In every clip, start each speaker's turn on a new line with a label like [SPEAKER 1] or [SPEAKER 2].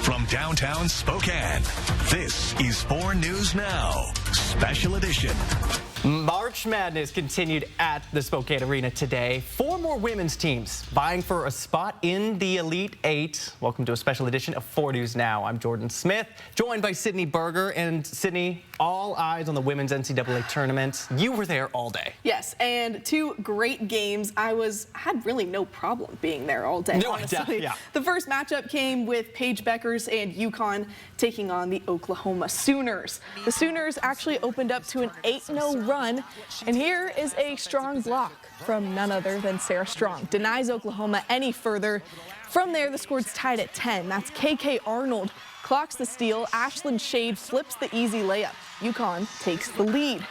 [SPEAKER 1] From downtown Spokane, this is 4 News Now, Special Edition.
[SPEAKER 2] March Madness continued at the Spokane Arena today. 4 more women's teams vying for a spot in the Elite 8. Welcome to a special edition of 4 News Now. I'm Jordan Smith, joined by Sydney Berger. And Sydney, all eyes on the women's NCAA tournament. You were there all day.
[SPEAKER 3] Yes, and 2 great games. I had really no problem being there all day, honestly.
[SPEAKER 2] Yeah.
[SPEAKER 3] The first matchup came with Paige Beckers and UConn taking on the Oklahoma Sooners. The Sooners actually opened up to an 8-0 run, and here is a strong block from none other than Sarah Strong. Denies Oklahoma any further. From there, the score's tied at 10. That's KK Arnold clocks the steal. Ashlyn Shade flips the easy layup. UConn takes the lead.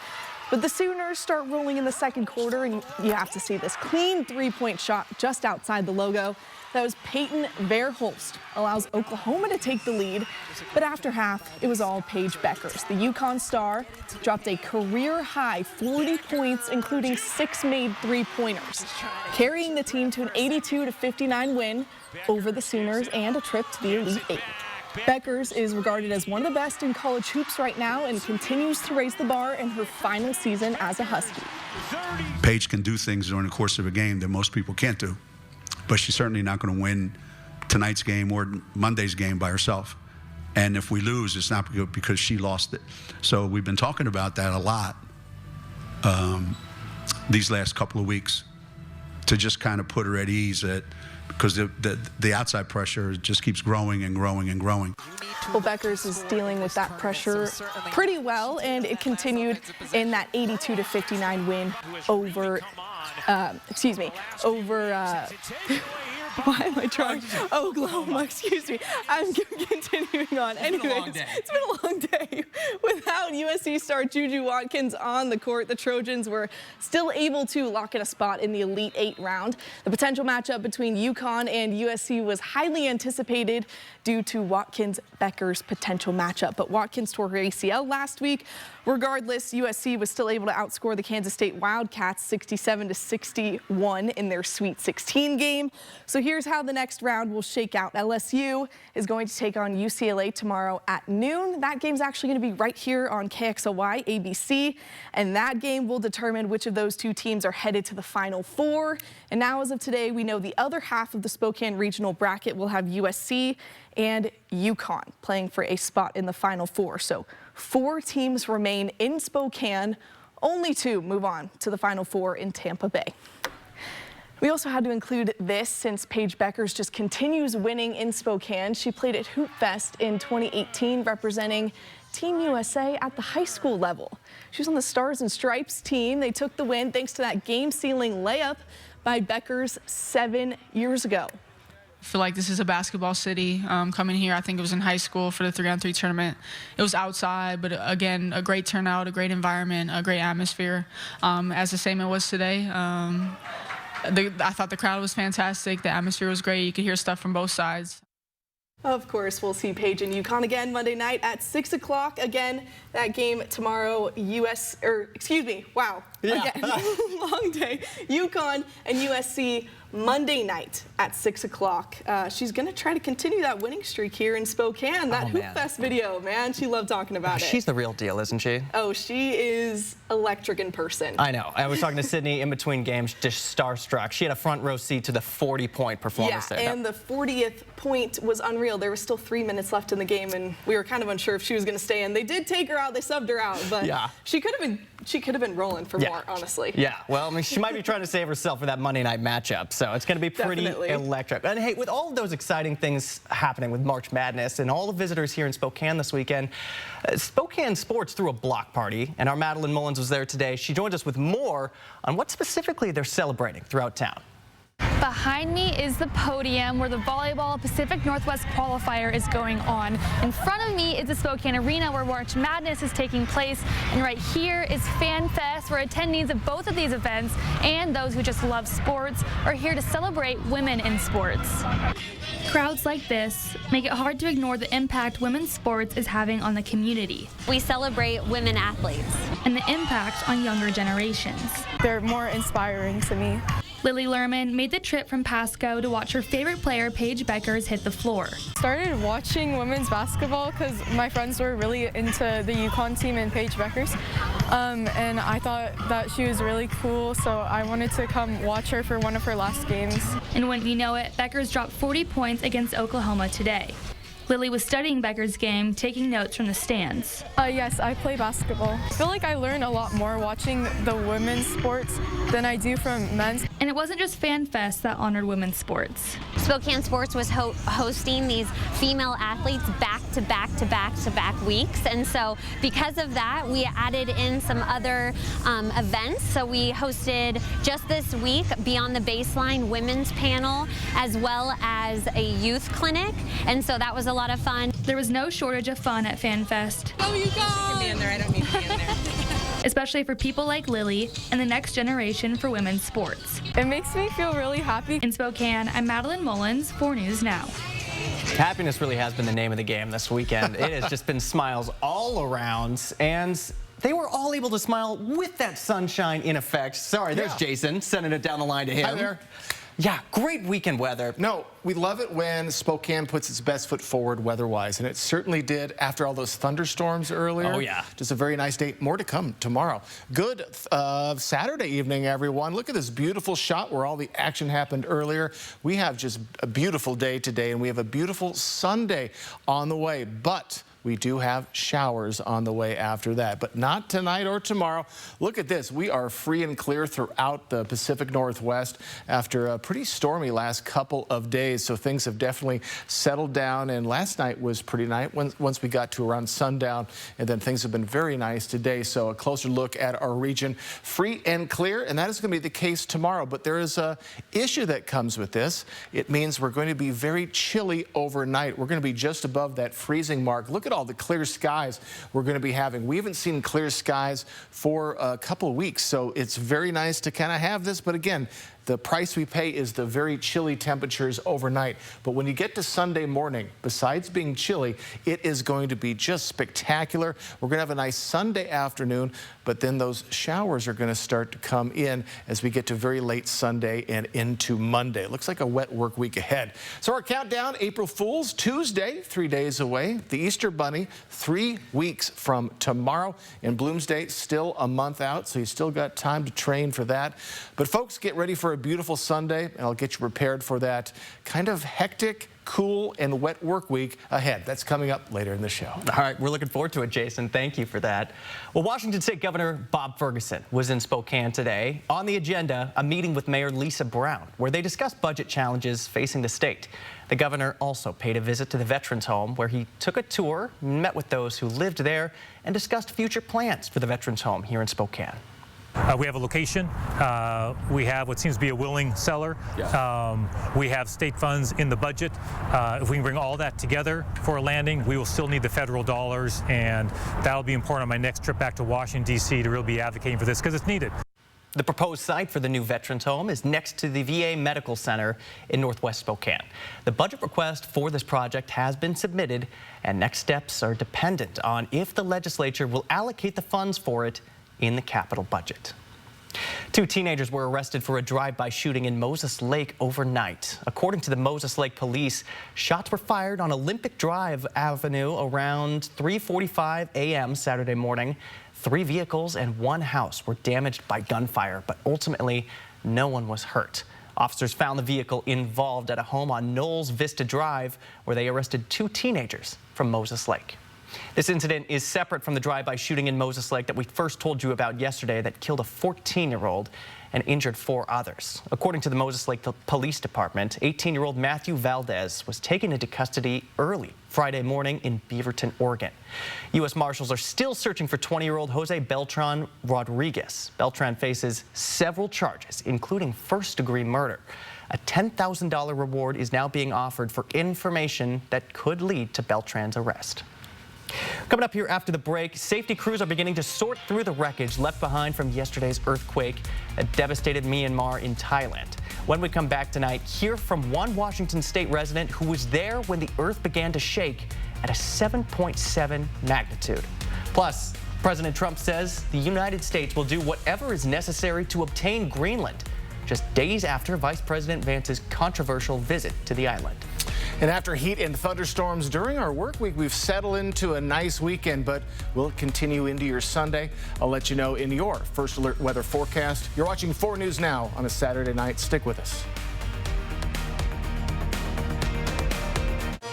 [SPEAKER 3] But the Sooners start rolling in the second quarter, and you have to see this clean 3-point shot just outside the logo. That was Peyton Verholst, allows Oklahoma to take the lead. But after half, it was all Paige Beckers. The UConn star dropped a career-high 40 points, including 6 made 3-pointers, carrying the team to an 82-59 win over the Sooners and a trip to the Elite 8. Beckers is regarded as one of the best in college hoops right now and continues to raise the bar in her final season as a Husky.
[SPEAKER 4] Paige can do things during the course of a game that most people can't do, but she's certainly not going to win tonight's game or Monday's game by herself. And if we lose, it's not because she lost it. So we've been talking about that a lot these last couple of weeks to just kind of put her at ease because the outside pressure just keeps growing and growing and growing.
[SPEAKER 3] Well, Beckers is dealing with that pressure pretty well, and it continued in that 82-59 win over, why am I trying? Oklahoma, excuse me. I'm continuing on. Anyways, it's been a long day. Without USC star Juju Watkins on the court, the Trojans were still able to lock in a spot in the Elite 8 round. The potential matchup between UConn and USC was highly anticipated due to Watkins-Beckers' potential matchup. But Watkins tore her ACL last week. Regardless, USC was still able to outscore the Kansas State Wildcats 67-61 in their Sweet 16 game. So here's how the next round will shake out. LSU is going to take on UCLA tomorrow at noon. That game's actually going to be right here on KXLY ABC, and that game will determine which of those 2 teams are headed to the Final Four. And now, as of today, we know the other half of the Spokane regional bracket will have USC and UConn playing for a spot in the Final Four. So 4 teams remain in Spokane. Only 2 move on to the Final Four in Tampa Bay. We also had to include this since Paige Beckers just continues winning in Spokane. She played at Hoop Fest in 2018, representing Team USA at the high school level. She was on the Stars and Stripes team. They took the win thanks to that game-sealing layup by Beckers 7 years ago.
[SPEAKER 5] I feel like this is a basketball city. Coming here, I think it was in high school for the 3-on-3 tournament. It was outside, but again, a great turnout, a great environment, a great atmosphere, as the same it was today. I thought the crowd was fantastic. The atmosphere was great. You could hear stuff from both sides.
[SPEAKER 3] Of course, we'll see Paige and UConn again Monday night at 6 o'clock. Again, that game tomorrow, Again, long day. UConn and USC Monday night at 6 o'clock. She's going to try to continue that winning streak here in Spokane. That Hoop Fest video, man, she loved talking about it.
[SPEAKER 2] She's the real deal, isn't she?
[SPEAKER 3] Oh, she is electric in person.
[SPEAKER 2] I know. I was talking to Sydney in between games, just starstruck. She had a front row seat to the 40-point performance there.
[SPEAKER 3] And the 40th point was unreal. There was still 3 minutes left in the game, and we were kind of unsure if she was going to stay in. They did take her out. They subbed her out, but she could have been rolling for more, honestly.
[SPEAKER 2] Yeah, well, I mean, she might be trying to save herself for that Monday night matchup, so it's going to be pretty electric. And hey, with all of those exciting things happening with March Madness and all the visitors here in Spokane this weekend, Spokane Sports threw a block party, and our Madeline Mullins was there today. She joined us with more on what specifically they're celebrating throughout town.
[SPEAKER 6] Behind me is the podium where the Volleyball Pacific Northwest qualifier is going on. In front of me is the Spokane Arena where March Madness is taking place. And right here is FanFest, where attendees of both of these events and those who just love sports are here to celebrate women in sports. Crowds like this make it hard to ignore the impact women's sports is having on the community.
[SPEAKER 7] We celebrate women athletes.
[SPEAKER 6] And the impact on younger generations.
[SPEAKER 8] They're more inspiring to me.
[SPEAKER 6] Lily Lerman made the trip from Pasco to watch her favorite player, Paige Beckers, hit the floor.
[SPEAKER 3] Started watching women's basketball because my friends were really into the UConn team and Paige Beckers. And I thought that she was really cool, so I wanted to come watch her for one of her last games.
[SPEAKER 6] And wouldn't you know it, Beckers dropped 40 points against Oklahoma today. Lily was studying Becker's game, taking notes from the stands.
[SPEAKER 3] Yes, I play basketball. I feel like I learn a lot more watching the women's sports than I do from men's.
[SPEAKER 6] And it wasn't just FanFest that honored women's sports.
[SPEAKER 7] Spokane Sports was hosting these female athletes back-to-back weeks, and so because of that, we added in some other events. So we hosted just this week Beyond the Baseline women's panel, as well as a youth clinic, and so that was a lot of fun.
[SPEAKER 6] There was no shortage of fun at FanFest.
[SPEAKER 3] Oh, you guys! I can be in there. I don't need to be in there.
[SPEAKER 6] Especially for people like Lily and the next generation for women's sports.
[SPEAKER 3] It makes me feel really happy.
[SPEAKER 6] In Spokane, I'm Madeline Mullins, 4 News Now.
[SPEAKER 2] Happiness really has been the name of the game this weekend. It has just been smiles all around, and they were all able to smile with that sunshine in effect. Sorry, there's Jason sending it down the line to him.
[SPEAKER 8] Hi there.
[SPEAKER 2] Yeah, great weekend weather.
[SPEAKER 8] No, we love it when Spokane puts its best foot forward weather-wise, and it certainly did after all those thunderstorms earlier.
[SPEAKER 2] Oh, yeah.
[SPEAKER 8] Just a very nice day. More to come tomorrow. Good Saturday evening, everyone. Look at this beautiful shot where all the action happened earlier. We have just a beautiful day today, and we have a beautiful Sunday on the way, but we do have showers on the way after that, but not tonight or tomorrow. Look at this. We are free and clear throughout the Pacific Northwest after a pretty stormy last couple of days, so things have definitely settled down, and last night was pretty nice once we got to around sundown, and then things have been very nice today. So a closer look at our region, free and clear, and that is going to be the case tomorrow, but there is a issue that comes with this. It means we're going to be very chilly overnight. We're going to be just above that freezing mark. Look at all the clear skies we're going to be having. We haven't seen clear skies for a couple of weeks, so it's very nice to kind of have this, but again, the price we pay is the very chilly temperatures overnight. But when you get to Sunday morning, besides being chilly, it is going to be just spectacular. We're going to have a nice Sunday afternoon, but then those showers are going to start to come in as we get to very late Sunday and into Monday. It looks like a wet work week ahead. So our countdown, April Fool's Tuesday, 3 days away. The Easter Bunny, 3 weeks from tomorrow. And Bloomsday, still a month out, so you still got time to train for that. But folks, get ready for a beautiful Sunday, and I'll get you prepared for that kind of hectic, cool, and wet work week ahead. That's coming up later in the show.
[SPEAKER 2] All right, we're looking forward to it, Jason. Thank you for that. Well, Washington State Governor Bob Ferguson was in Spokane today. On the agenda, a meeting with Mayor Lisa Brown, where they discussed budget challenges facing the state. The governor also paid a visit to the Veterans Home, where he took a tour, met with those who lived there, and discussed future plans for the Veterans Home here in Spokane.
[SPEAKER 9] We have a location. We have what seems to be a willing seller. We have state funds in the budget. If we can bring all that together for a landing, we will still need the federal dollars, and that'll be important on my next trip back to Washington, D.C. to really be advocating for this because it's needed.
[SPEAKER 2] The proposed site for the new Veterans Home is next to the VA Medical Center in Northwest Spokane. The budget request for this project has been submitted, and next steps are dependent on if the legislature will allocate the funds for it in the capital budget. 2 teenagers were arrested for a drive-by shooting in Moses Lake overnight. According to the Moses Lake police, shots were fired on Olympic Drive Avenue around 3:45 a.m. Saturday morning. 3 vehicles and 1 house were damaged by gunfire, but ultimately no one was hurt. Officers found the vehicle involved at a home on Knowles Vista Drive, where they arrested 2 teenagers from Moses Lake. This incident is separate from the drive-by shooting in Moses Lake that we first told you about yesterday that killed a 14-year-old and injured 4 others. According to the Moses Lake Police Department, 18-year-old Matthew Valdez was taken into custody early Friday morning in Beaverton, Oregon. U.S. Marshals are still searching for 20-year-old Jose Beltran Rodriguez. Beltran faces several charges, including first-degree murder. A $10,000 reward is now being offered for information that could lead to Beltran's arrest. Coming up here after the break, safety crews are beginning to sort through the wreckage left behind from yesterday's earthquake that devastated Myanmar in Thailand. When we come back tonight, hear from one Washington State resident who was there when the earth began to shake at a 7.7 magnitude. Plus, President Trump says the United States will do whatever is necessary to obtain Greenland. just days after Vice President Vance's controversial visit to the island.
[SPEAKER 8] And after heat and thunderstorms during our work week, we've settled into a nice weekend, but will it continue into your Sunday? I'll let you know in your First Alert weather forecast. You're watching 4 News Now on a Saturday night. Stick with us.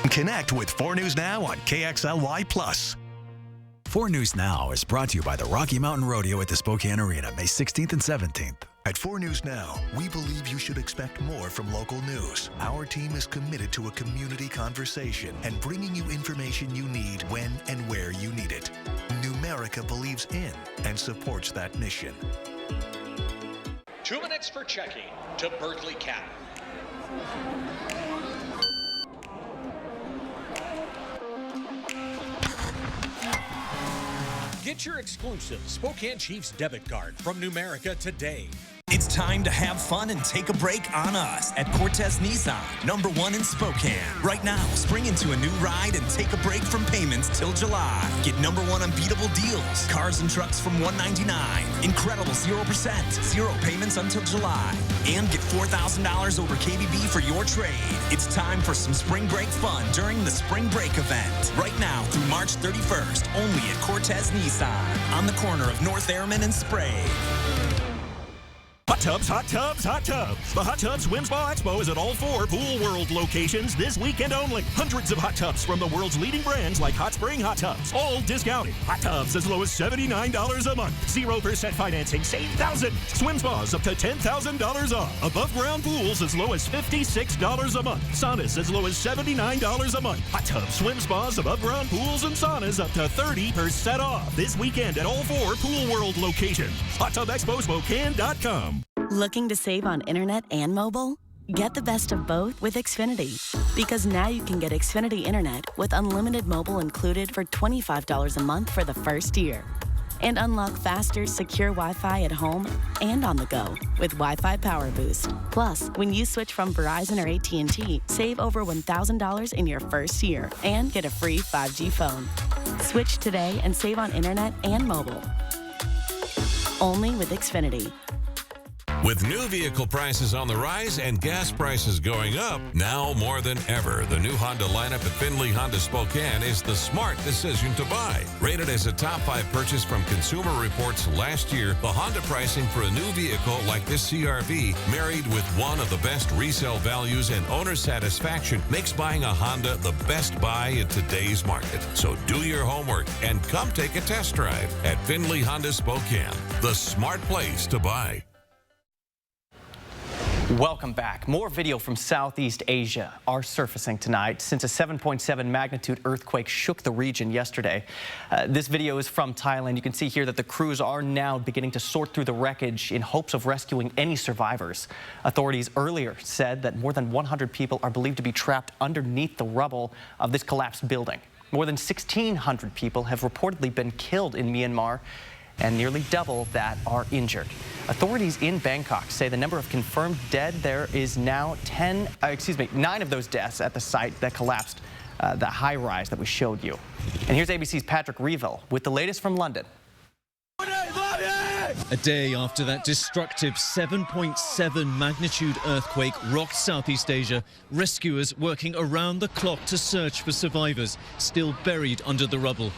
[SPEAKER 1] Connect with 4 News Now on KXLY+.
[SPEAKER 10] 4 News Now is brought to you by the Rocky Mountain Rodeo at the Spokane Arena, May 16th and 17th.
[SPEAKER 1] At 4 News Now, we believe you should expect more from local news. Our team is committed to a community conversation and bringing you information you need when and where you need it. Numerica believes in and supports that mission.
[SPEAKER 11] 2 minutes for checking to Berkeley Cap. Get your exclusive Spokane Chiefs debit card from Numerica today.
[SPEAKER 12] It's time to have fun and take a break on us at Cortez Nissan, #1 in Spokane. Right now, spring into a new ride and take a break from payments till July. Get #1 unbeatable deals. Cars and trucks from $199. Incredible 0%, 0 payments until July. And get $4,000 over KBB for your trade. It's time for some spring break fun during the spring break event. Right now through March 31st, only at Cortez Nissan on the corner of North Airman and Sprague.
[SPEAKER 13] Hot tubs, hot tubs, hot tubs. The Hot Tubs Swim Spa Expo is at all 4 Pool World locations this weekend only. Hundreds of hot tubs from the world's leading brands like Hot Spring Hot Tubs, all discounted. Hot tubs as low as $79 a month. 0% financing, save thousands. Swim spas up to $10,000 off. Above ground pools as low as $56 a month. Saunas as low as $79 a month. Hot tubs, swim spas, above ground pools, and saunas up to 30% off. This weekend at all 4 Pool World locations. HotTubExpoSpokane.com.
[SPEAKER 14] Looking to save on internet and mobile? Get the best of both with Xfinity. Because now you can get Xfinity Internet with unlimited mobile included for $25 a month for the first year. And unlock faster, secure Wi-Fi at home and on the go with Wi-Fi Power Boost. Plus, when you switch from Verizon or AT&T, save over $1,000 in your first year and get a free 5G phone. Switch today and save on internet and mobile. Only with Xfinity.
[SPEAKER 15] With new vehicle prices on the rise and gas prices going up, now more than ever, the new Honda lineup at Findlay Honda Spokane is the smart decision to buy. Rated as a top 5 purchase from Consumer Reports last year, the Honda pricing for a new vehicle like this CR-V, married with one of the best resale values and owner satisfaction, makes buying a Honda the best buy in today's market. So do your homework and come take a test drive at Findlay Honda Spokane, the smart place to buy.
[SPEAKER 2] Welcome back. More video from Southeast Asia are surfacing tonight since a 7.7 magnitude earthquake shook the region yesterday. This video is from Thailand. You can see here that the crews are now beginning to sort through the wreckage in hopes of rescuing any survivors. Authorities earlier said that more than 100 people are believed to be trapped underneath the rubble of this collapsed building. More than 1,600 people have reportedly been killed in Myanmar, and nearly double that are injured. Authorities in Bangkok say the number of confirmed dead there is now 9 of those deaths at the site that collapsed, the high rise that we showed you. And here's ABC's Patrick Reeville with the latest from London.
[SPEAKER 16] A day after that destructive 7.7 magnitude earthquake rocked Southeast Asia, rescuers working around the clock to search for survivors still buried under the rubble.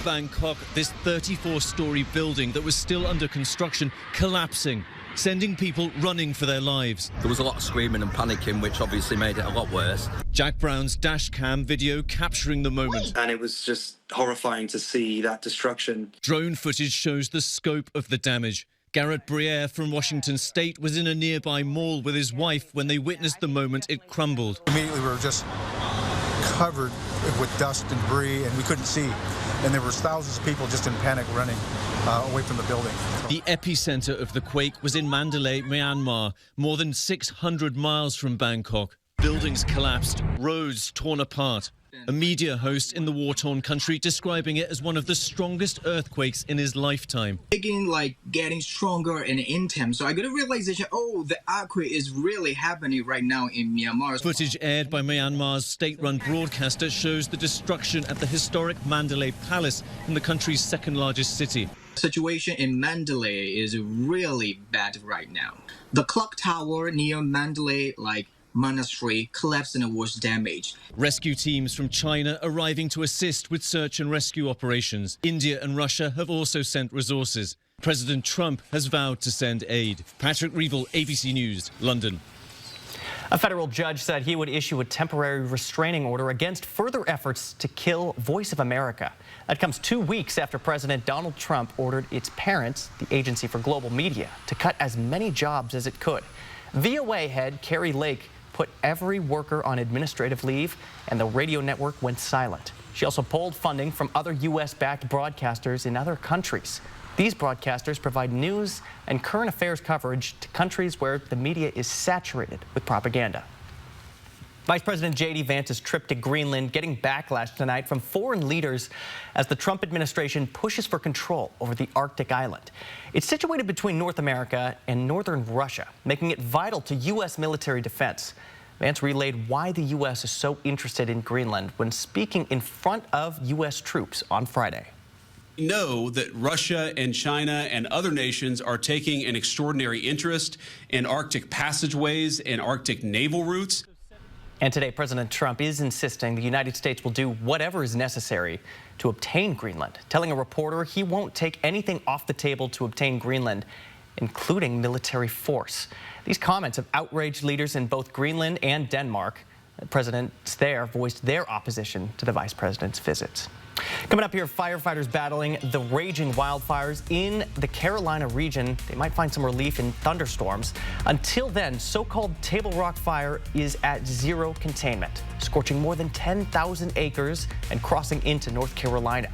[SPEAKER 16] Bangkok, this 34-story building that was still under construction collapsing, sending people running for their lives.
[SPEAKER 17] There was a lot of screaming and panicking, which obviously made it a lot worse.
[SPEAKER 16] Jack Brown's dash cam video capturing the moment.
[SPEAKER 18] And it was just horrifying to see that destruction.
[SPEAKER 16] Drone footage shows the scope of the damage. Garrett Briere from Washington State was in a nearby mall with his wife when they witnessed the moment it crumbled.
[SPEAKER 19] Immediately we were just covered with dust and debris, and we couldn't see. And there was thousands of people just in panic running away from the building.
[SPEAKER 16] The epicenter of the quake was in Mandalay, Myanmar, more than 600 miles from Bangkok. Buildings collapsed, roads torn apart. A media host in the war-torn country describing it as one of the strongest earthquakes in his lifetime.
[SPEAKER 20] Getting stronger and intense. So I got a realization, the earthquake is really happening right now in Myanmar.
[SPEAKER 16] Footage aired by Myanmar's state-run broadcaster shows the destruction at the historic Mandalay Palace in the country's second-largest city.
[SPEAKER 20] Situation in Mandalay is really bad right now. The clock tower near Mandalay, Monastery, collapsed and was damaged.
[SPEAKER 16] Rescue teams from China arriving to assist with search and rescue operations. India and Russia have also sent resources. President Trump has vowed to send aid. Patrick Reevell, ABC News, London.
[SPEAKER 2] A federal judge said he would issue a temporary restraining order against further efforts to kill Voice of America. That comes 2 weeks after President Donald Trump ordered its parent, the Agency for Global Media, to cut as many jobs as it could. VOA head Carrie Lake put every worker on administrative leave, and the radio network went silent. She also pulled funding from other U.S.-backed broadcasters in other countries. These broadcasters provide news and current affairs coverage to countries where the media is saturated with propaganda. Vice President J.D. Vance's trip to Greenland getting backlash tonight from foreign leaders as the Trump administration pushes for control over the Arctic island. It's situated between North America and northern Russia, making it vital to U.S. military defense. Vance relayed why the U.S. is so interested in Greenland when speaking in front of U.S. troops on Friday.
[SPEAKER 21] We know that Russia and China and other nations are taking an extraordinary interest in Arctic passageways and Arctic naval routes.
[SPEAKER 2] And today, President Trump is insisting the United States will do whatever is necessary to obtain Greenland, telling a reporter he won't take anything off the table to obtain Greenland, including military force. These comments have outraged leaders in both Greenland and Denmark. The presidents there voiced their opposition to the vice president's visits. Coming up here, firefighters battling the raging wildfires in the Carolina region. They might find some relief in thunderstorms. Until then, so-called Table Rock fire is at zero containment, scorching more than 10,000 acres and crossing into North Carolina.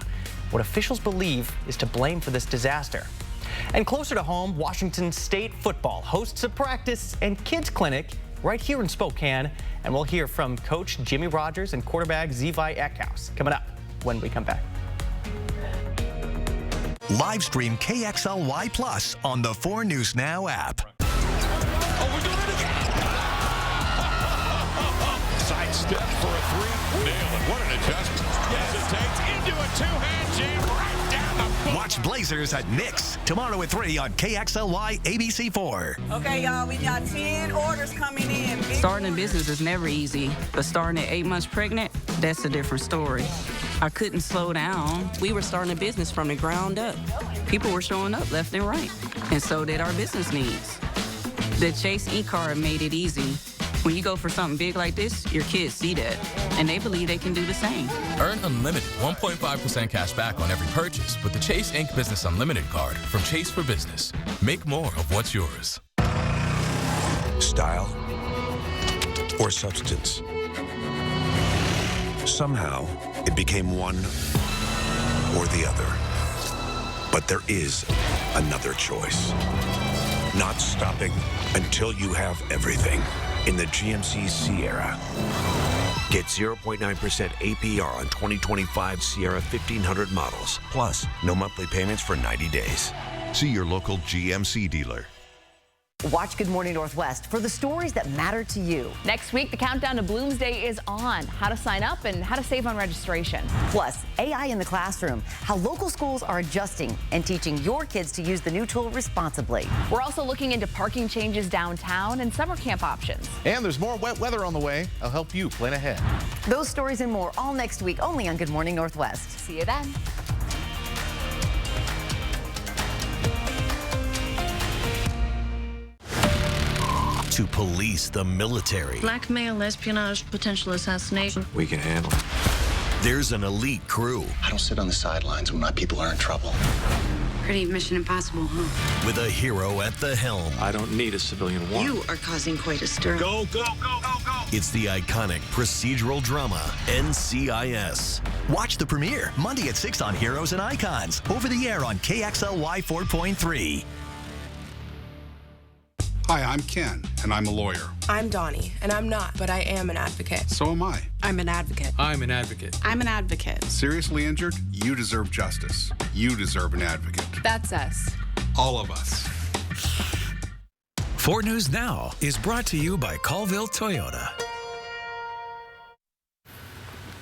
[SPEAKER 2] What officials believe is to blame for this disaster. And closer to home, Washington State football hosts a practice and kids clinic right here in Spokane. And we'll hear from Coach Jimmy Rogers and quarterback Zevi Eckhouse coming up when we come back.
[SPEAKER 1] Live stream KXLY Plus on the 4 News Now app.
[SPEAKER 22] Side step for a three. Nail it. What an adjustment. Hesitates into a two-hand jam right down the.
[SPEAKER 1] Watch Blazers at Knicks tomorrow at 3 on KXLY ABC 4.
[SPEAKER 23] Okay, y'all, we got 10 orders coming in.
[SPEAKER 24] Starting a business is never easy, but starting at 8 months pregnant, that's a different story. I couldn't slow down.
[SPEAKER 25] We were starting a business from the ground up.
[SPEAKER 24] People were showing up left and right, and so did our business needs. The Chase e-card made it easy. When you go for something big like this, your kids see that, and they believe they can do the same.
[SPEAKER 26] Earn unlimited 1.5% cash back on every purchase with the Chase Inc. Business Unlimited card from Chase for Business. Make more of what's yours.
[SPEAKER 27] Style or substance. Somehow, it became one or the other. But there is another choice. Not stopping until you have everything. In the GMC Sierra. Get 0.9% APR on 2025 Sierra 1500 models. Plus, no monthly payments for 90 days. See your local GMC dealer.
[SPEAKER 28] Watch Good Morning Northwest for the stories that matter to you.
[SPEAKER 29] Next week, the countdown to Bloomsday is on. How to sign up and how to save on registration.
[SPEAKER 28] Plus, AI in the classroom, how local schools are adjusting and teaching your kids to use the new tool responsibly.
[SPEAKER 29] We're also looking into parking changes downtown and summer camp options.
[SPEAKER 8] And there's more wet weather on the way. I'll help you plan ahead.
[SPEAKER 28] Those stories and more all next week, only on Good Morning Northwest.
[SPEAKER 29] See you then.
[SPEAKER 1] To police the military.
[SPEAKER 30] Blackmail, espionage, potential assassination.
[SPEAKER 27] We can handle it.
[SPEAKER 1] There's an elite crew.
[SPEAKER 31] I don't sit on the sidelines when my people are in trouble.
[SPEAKER 30] Pretty Mission Impossible, huh?
[SPEAKER 1] With a hero at the helm.
[SPEAKER 31] I don't need a civilian war.
[SPEAKER 30] You are causing quite a stir.
[SPEAKER 31] Go, go, go, go, go!
[SPEAKER 1] It's the iconic procedural drama, NCIS. Watch the premiere Monday at 6 on Heroes and Icons. Over the air on KXLY 4.3.
[SPEAKER 32] Hi, I'm Ken, and I'm a lawyer.
[SPEAKER 33] I'm Donnie, and I'm not, but I am an advocate.
[SPEAKER 32] So am I.
[SPEAKER 33] I'm an advocate.
[SPEAKER 32] I'm an advocate.
[SPEAKER 33] I'm an advocate.
[SPEAKER 32] Seriously injured? You deserve justice. You deserve an advocate.
[SPEAKER 33] That's us.
[SPEAKER 32] All of us.
[SPEAKER 10] 4 News Now is brought to you by Colville Toyota.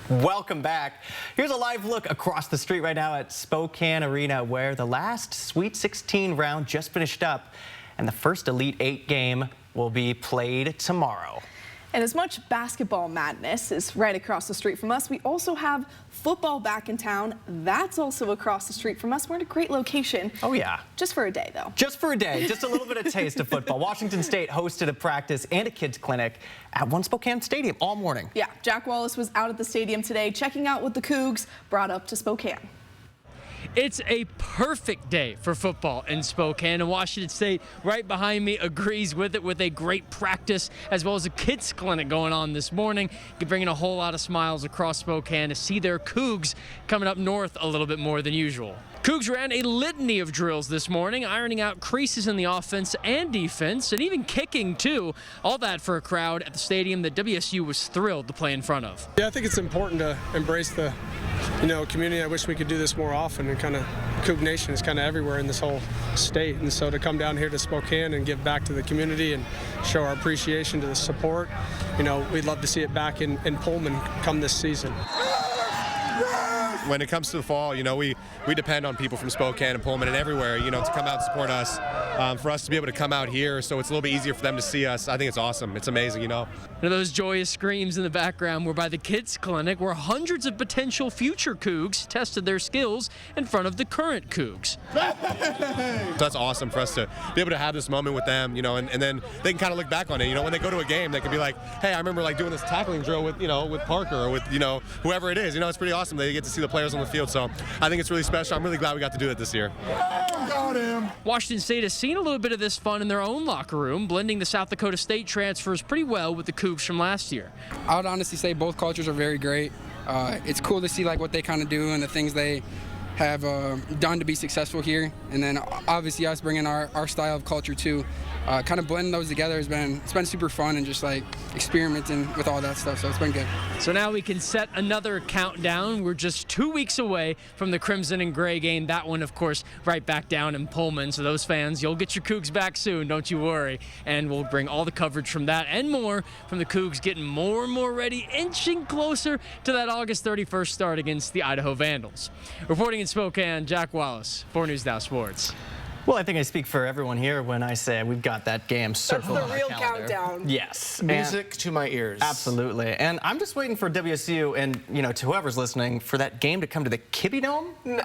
[SPEAKER 2] Welcome back. Here's a live look across the street right now at Spokane Arena, where the last Sweet 16 round just finished up, and the first Elite 8 game will be played tomorrow.
[SPEAKER 3] And as much basketball madness is right across the street from us, we also have football back in town. That's also across the street from us. We're in a great location.
[SPEAKER 2] Oh, yeah.
[SPEAKER 3] Just for a day, though.
[SPEAKER 2] Just for a day. Just a little bit of taste of football. Washington State hosted a practice and a kids clinic at One Spokane Stadium all morning.
[SPEAKER 3] Yeah, Jack Wallace was out at the stadium today checking out what the Cougs brought up to Spokane.
[SPEAKER 4] It's a perfect day for football in Spokane, and Washington State right behind me agrees with it, with a great practice as well as a kids clinic going on this morning, bringing a whole lot of smiles across Spokane to see their Cougs coming up north a little bit more than usual. Cougs ran a litany of drills this morning, ironing out creases in the offense and defense, and even kicking too. All that for a crowd at the stadium that WSU was thrilled to play in front of.
[SPEAKER 5] Yeah, I think it's important to embrace the community. I wish we could do this more often, and kind of Coug Nation is kind of everywhere in this whole state, and so to come down here to Spokane and give back to the community and show our appreciation to the support, we'd love to see it back in Pullman come this season.
[SPEAKER 6] When it comes to the fall, we depend on people from Spokane and Pullman and everywhere, to come out and support us. For us to be able to come out here, so it's a little bit easier for them to see us. I think it's awesome. It's amazing, And
[SPEAKER 4] those joyous screams in the background were by the kids clinic, where hundreds of potential future Cougs tested their skills in front of the current Cougs.
[SPEAKER 6] That's awesome for us to be able to have this moment with them, and then they can kind of look back on it. When they go to a game, they can be like, hey, I remember doing this tackling drill with, with Parker or with, whoever it is. It's pretty awesome. They get to see the players on the field, so I think it's really special. I'm really glad we got to do it this year.
[SPEAKER 5] Got him.
[SPEAKER 4] Washington State has seen a little bit of this fun in their own locker room, blending the South Dakota State transfers pretty well with the Cougs from last year.
[SPEAKER 7] I would honestly say both cultures are very great. It's cool to see what they kind of do and the things they have done to be successful here, and then obviously us bringing our style of culture too. Kind of blending those together it's been super fun, and just experimenting with all that stuff, so it's been good.
[SPEAKER 4] So now we can set another countdown. We're just 2 weeks away from the Crimson and Gray game. That one, of course, right back down in Pullman. So those fans, you'll get your Cougs back soon, don't you worry. And we'll bring all the coverage from that and more from the Cougs getting more and more ready, inching closer to that August 31st start against the Idaho Vandals. Reporting in Spokane, Jack Wallace, 4 News Now Sports.
[SPEAKER 2] Well, I think I speak for everyone here when I say we've got that game circled on our calendar.
[SPEAKER 3] That's the real countdown.
[SPEAKER 2] Yes.
[SPEAKER 8] Music to my ears.
[SPEAKER 2] Absolutely. And I'm just waiting for WSU and, to whoever's listening, for that game to come to the Kibbie Dome.
[SPEAKER 3] No.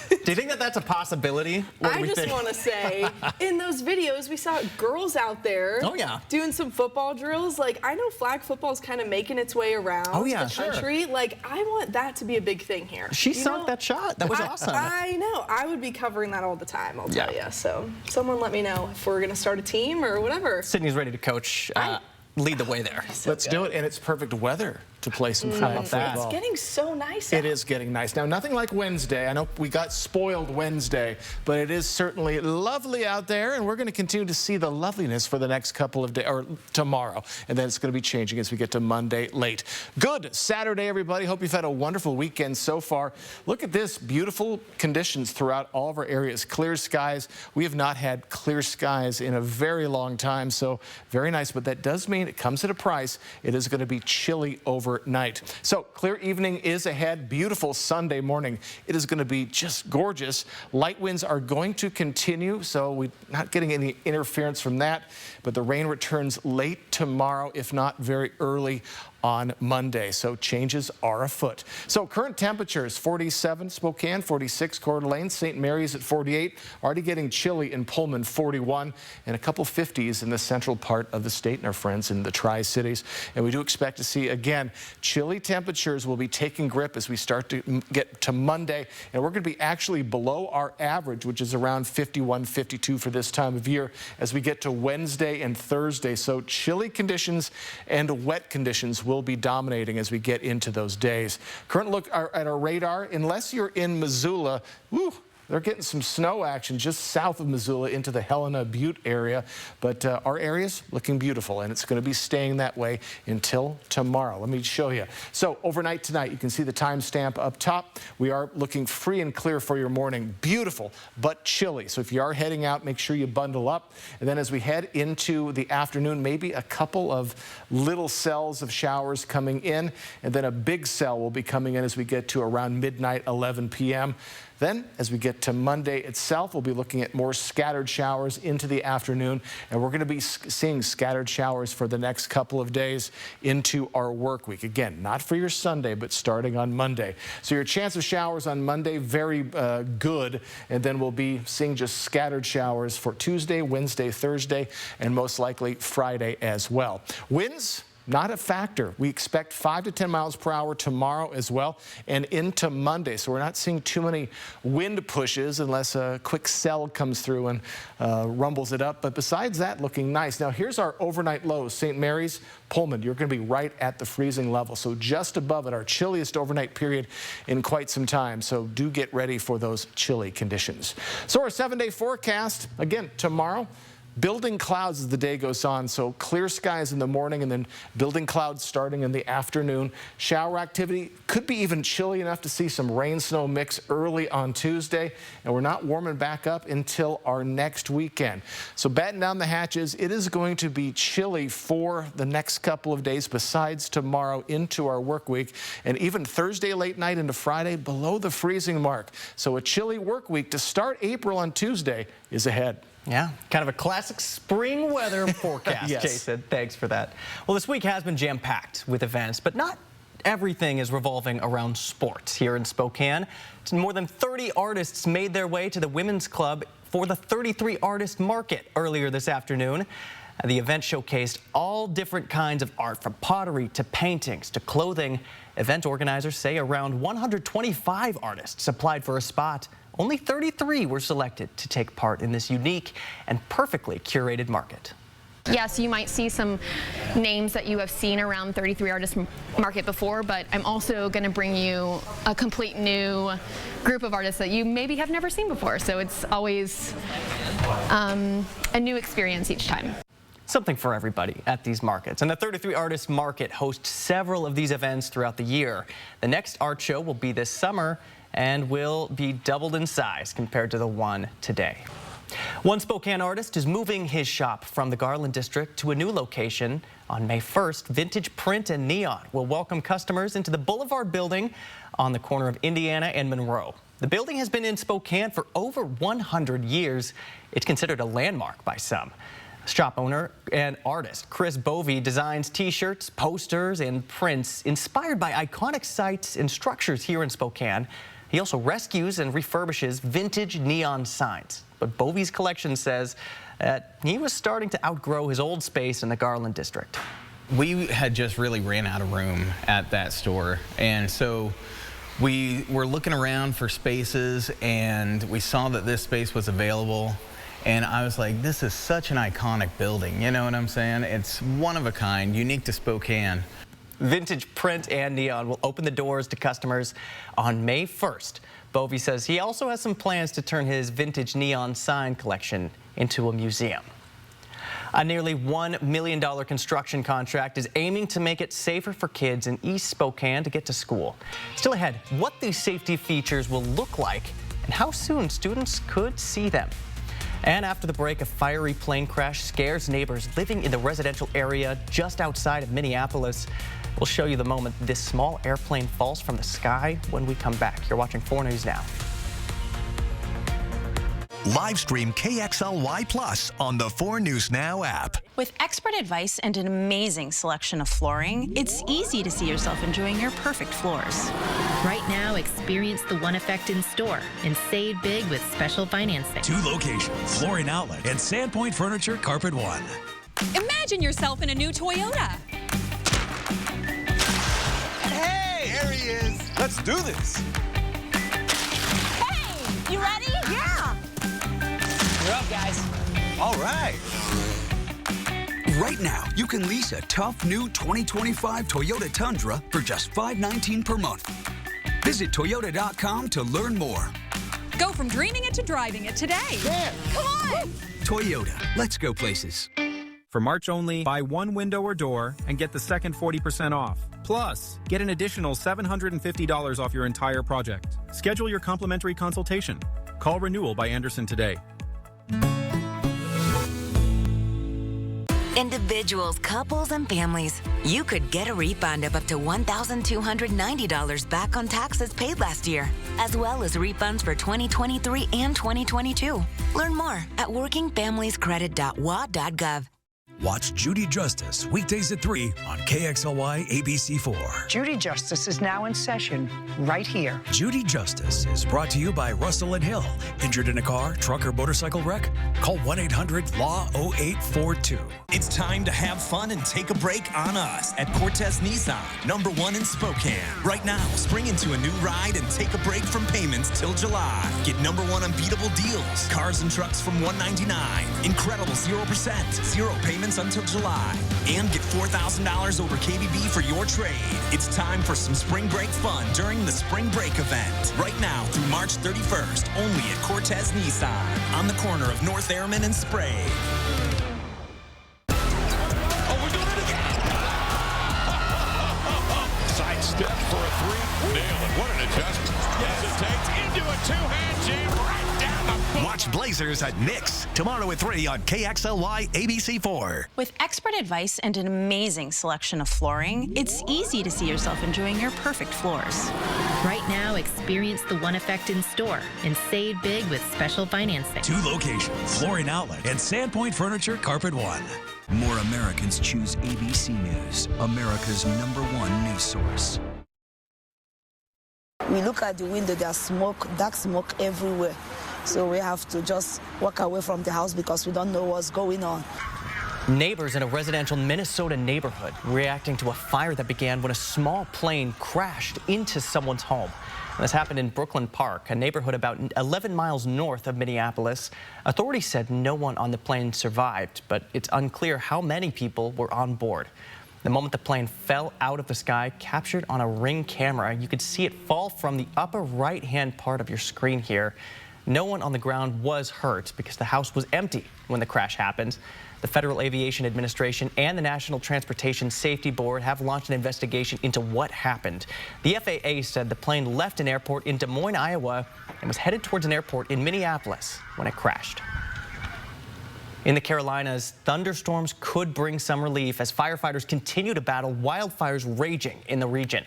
[SPEAKER 2] Do you think that that's a possibility?
[SPEAKER 3] I just want to say, in those videos, we saw girls out there doing some football drills. I know flag football is kind of making its way around the country. Sure. I want that to be a big thing here.
[SPEAKER 2] She sunk that shot. That was awesome.
[SPEAKER 3] I know. I would be covering that all the time, I'll tell you. So someone let me know if we're going to start a team or whatever.
[SPEAKER 2] Sydney's ready to coach. Lead the way there.
[SPEAKER 8] Let's do it, and it's perfect weather to play some football.
[SPEAKER 3] It's getting so nice out.
[SPEAKER 8] It is getting nice. Now, nothing like Wednesday. I know we got spoiled Wednesday, but it is certainly lovely out there, and we're going to continue to see the loveliness for the next couple of days, or tomorrow, and then it's going to be changing as we get to Monday late. Good Saturday, everybody. Hope you've had a wonderful weekend so far. Look at this, beautiful conditions throughout all of our areas. Clear skies. We have not had clear skies in a very long time, so very nice, but that does mean it comes at a price. It is going to be chilly overnight. So clear evening is ahead. Beautiful Sunday morning. It is going to be just gorgeous. Light winds are going to continue, so we're not getting any interference from that, but the rain returns late tomorrow, if not very early on Monday, so changes are afoot. So current temperatures, 47 Spokane, 46 Coeur d'Alene, St. Mary's at 48, already getting chilly in Pullman, 41, and a couple 50s in the central part of the state and our friends in the Tri-Cities. And we do expect to see, again, chilly temperatures will be taking grip as we start to get to Monday, and we're going to be actually below our average, which is around 51, 52 for this time of year, as we get to Wednesday and Thursday. So chilly conditions and wet conditions will be dominating as we get into those days. Current look at our radar, unless you're in Missoula, they're getting some snow action just south of Missoula into the Helena Butte area. But our area's looking beautiful, and it's going to be staying that way until tomorrow. Let me show you. So overnight tonight, you can see the timestamp up top. We are looking free and clear for your morning. Beautiful, but chilly. So if you are heading out, make sure you bundle up. And then as we head into the afternoon, maybe a couple of little cells of showers coming in, and then a big cell will be coming in as we get to around midnight, 11 p.m. Then, as we get to Monday itself, we'll be looking at more scattered showers into the afternoon, and we're going to be seeing scattered showers for the next couple of days into our work week. Again, not for your Sunday, but starting on Monday. So your chance of showers on Monday, very good, and then we'll be seeing just scattered showers for Tuesday, Wednesday, Thursday, and most likely Friday as well. Winds, not a factor. We expect 5 to 10 miles per hour tomorrow as well and into Monday. So we're not seeing too many wind pushes unless a quick cell comes through and rumbles it up. But besides that, looking nice. Now here's our overnight lows. St. Mary's, Pullman, you're going to be right at the freezing level. So just above it, our chilliest overnight period in quite some time. So do get ready for those chilly conditions. So our 7-day forecast, again, tomorrow, building clouds as the day goes on, so clear skies in the morning and then building clouds starting in the afternoon. Shower activity could be even chilly enough to see some rain-snow mix early on Tuesday, and we're not warming back up until our next weekend. So batten down the hatches. It is going to be chilly for the next couple of days besides tomorrow into our work week, and even Thursday late night into Friday below the freezing mark. So a chilly work week to start April on Tuesday is ahead.
[SPEAKER 2] Yeah, kind of a classic spring weather forecast,
[SPEAKER 8] yes.
[SPEAKER 2] Jason. Thanks for that. Well, this week has been jam-packed with events, but not everything is revolving around sports here in Spokane. More than 30 artists made their way to the Women's Club for the 33 Artist Market earlier this afternoon. The event showcased all different kinds of art, from pottery to paintings to clothing. Event organizers say around 125 artists applied for a spot. Only 33 were selected to take part in this unique and perfectly curated market.
[SPEAKER 29] Yes, you might see some names that you have seen around 33 Artist Market before, but I'm also going to bring you a complete new group of artists that you maybe have never seen before. So it's always a new experience each time.
[SPEAKER 2] Something for everybody at these markets. And the 33 Artist Market hosts several of these events throughout the year. The next art show will be this summer and will be doubled in size compared to the one today. One Spokane artist is moving his shop from the Garland District to a new location. On May 1st, Vintage Print and Neon will welcome customers into the Boulevard building on the corner of Indiana and Monroe. The building has been in Spokane for over 100 years. It's considered a landmark by some. Shop owner and artist Chris Bovey designs t-shirts, posters, and prints inspired by iconic sites and structures here in Spokane. He also rescues and refurbishes vintage neon signs. But Bovey's collection says that he was starting to outgrow his old space in the Garland District.
[SPEAKER 9] We had just really ran out of room at that store, and so we were looking around for spaces, and we saw that this space was available. And I was like, this is such an iconic building, you know what I'm saying? It's one of a kind, unique to Spokane.
[SPEAKER 2] Vintage Print and Neon will open the doors to customers on May 1st. Bovey says he also has some plans to turn his vintage neon sign collection into a museum. A nearly $1 million construction contract is aiming to make it safer for kids in East Spokane to get to school. Still ahead, what these safety features will look like and how soon students could see them. And after the break, a fiery plane crash scares neighbors living in the residential area just outside of Minneapolis. We'll show you the moment this small airplane falls from the sky when we come back. You're watching 4 News Now.
[SPEAKER 1] Live stream KXLY Plus on the 4 News Now app.
[SPEAKER 11] With expert advice and an amazing selection of flooring, it's easy to see yourself enjoying your perfect floors.
[SPEAKER 12] Right now, experience the One Effect in store and save big with special financing.
[SPEAKER 10] 2 locations, Flooring Outlet and Sandpoint Furniture Carpet One.
[SPEAKER 13] Imagine yourself in a new Toyota.
[SPEAKER 14] Hey, there he is. Let's do this.
[SPEAKER 11] Hey, you ready? Yeah.
[SPEAKER 14] We're up, guys. All right.
[SPEAKER 15] Right now, you can lease a tough new 2025 Toyota Tundra for just $519 per month. Visit Toyota.com to learn more.
[SPEAKER 13] Go from dreaming it to driving it today.
[SPEAKER 15] Yeah.
[SPEAKER 13] Come on!
[SPEAKER 15] Toyota, let's go places.
[SPEAKER 16] For March only, buy one window or door and get the second 40% off. Plus, get an additional $750 off your entire project. Schedule your complimentary consultation. Call Renewal by Anderson today.
[SPEAKER 17] Individuals, couples, and families. You could get a refund of up to $1,290 back on taxes paid last year, as well as refunds for 2023 and 2022. Learn more at workingfamiliescredit.wa.gov.
[SPEAKER 10] Watch Judy Justice weekdays at 3 on KXLY ABC4.
[SPEAKER 18] Judy Justice is now in session right here.
[SPEAKER 10] Judy Justice is brought to you by Russell and Hill. Injured in a car, truck, or motorcycle wreck? Call 1-800-LAW-0842.
[SPEAKER 19] It's time to have fun and take a break on us at Cortez Nissan, #1 in Spokane. Right now, spring into a new ride and take a break from payments till July. Get #1 unbeatable deals. Cars and trucks from $199. Incredible 0%, 0 payments until July. And get $4,000 over KBB for your trade. It's time for some spring break fun during the spring break event. Right now through March 31st, only at Cortez Nissan on the corner of North Airman and Sprague.
[SPEAKER 20] Side step for a 3. Nail it. What an adjustment. Hesitates into a 2-hand jam right down the boot.
[SPEAKER 1] Watch Blazers at Knicks tomorrow at 3 on KXLY ABC4.
[SPEAKER 11] With expert advice and an amazing selection of flooring, it's easy to see yourself enjoying your perfect floors.
[SPEAKER 12] Right now, experience the One Effect in store and save big with special financing.
[SPEAKER 10] 2 locations, Flooring Outlet and Sandpoint Furniture Carpet One. More Americans choose ABC News, America's #1 news source.
[SPEAKER 21] We look at the window, there's smoke, dark smoke everywhere. So we have to just walk away from the house because we don't know what's going on.
[SPEAKER 2] Neighbors in a residential Minnesota neighborhood reacting to a fire that began when a small plane crashed into someone's home. And this happened in Brooklyn Park, a neighborhood about 11 miles north of Minneapolis. Authorities said no one on the plane survived, but it's unclear how many people were on board. The moment the plane fell out of the sky, captured on a Ring camera, you could see it fall from the upper right-hand part of your screen here. No one on the ground was hurt because the house was empty when the crash happened. The Federal Aviation Administration and the National Transportation Safety Board have launched an investigation into what happened. The FAA said the plane left an airport in Des Moines, Iowa, and was headed towards an airport in Minneapolis when it crashed. In the Carolinas, thunderstorms could bring some relief as firefighters continue to battle wildfires raging in the region.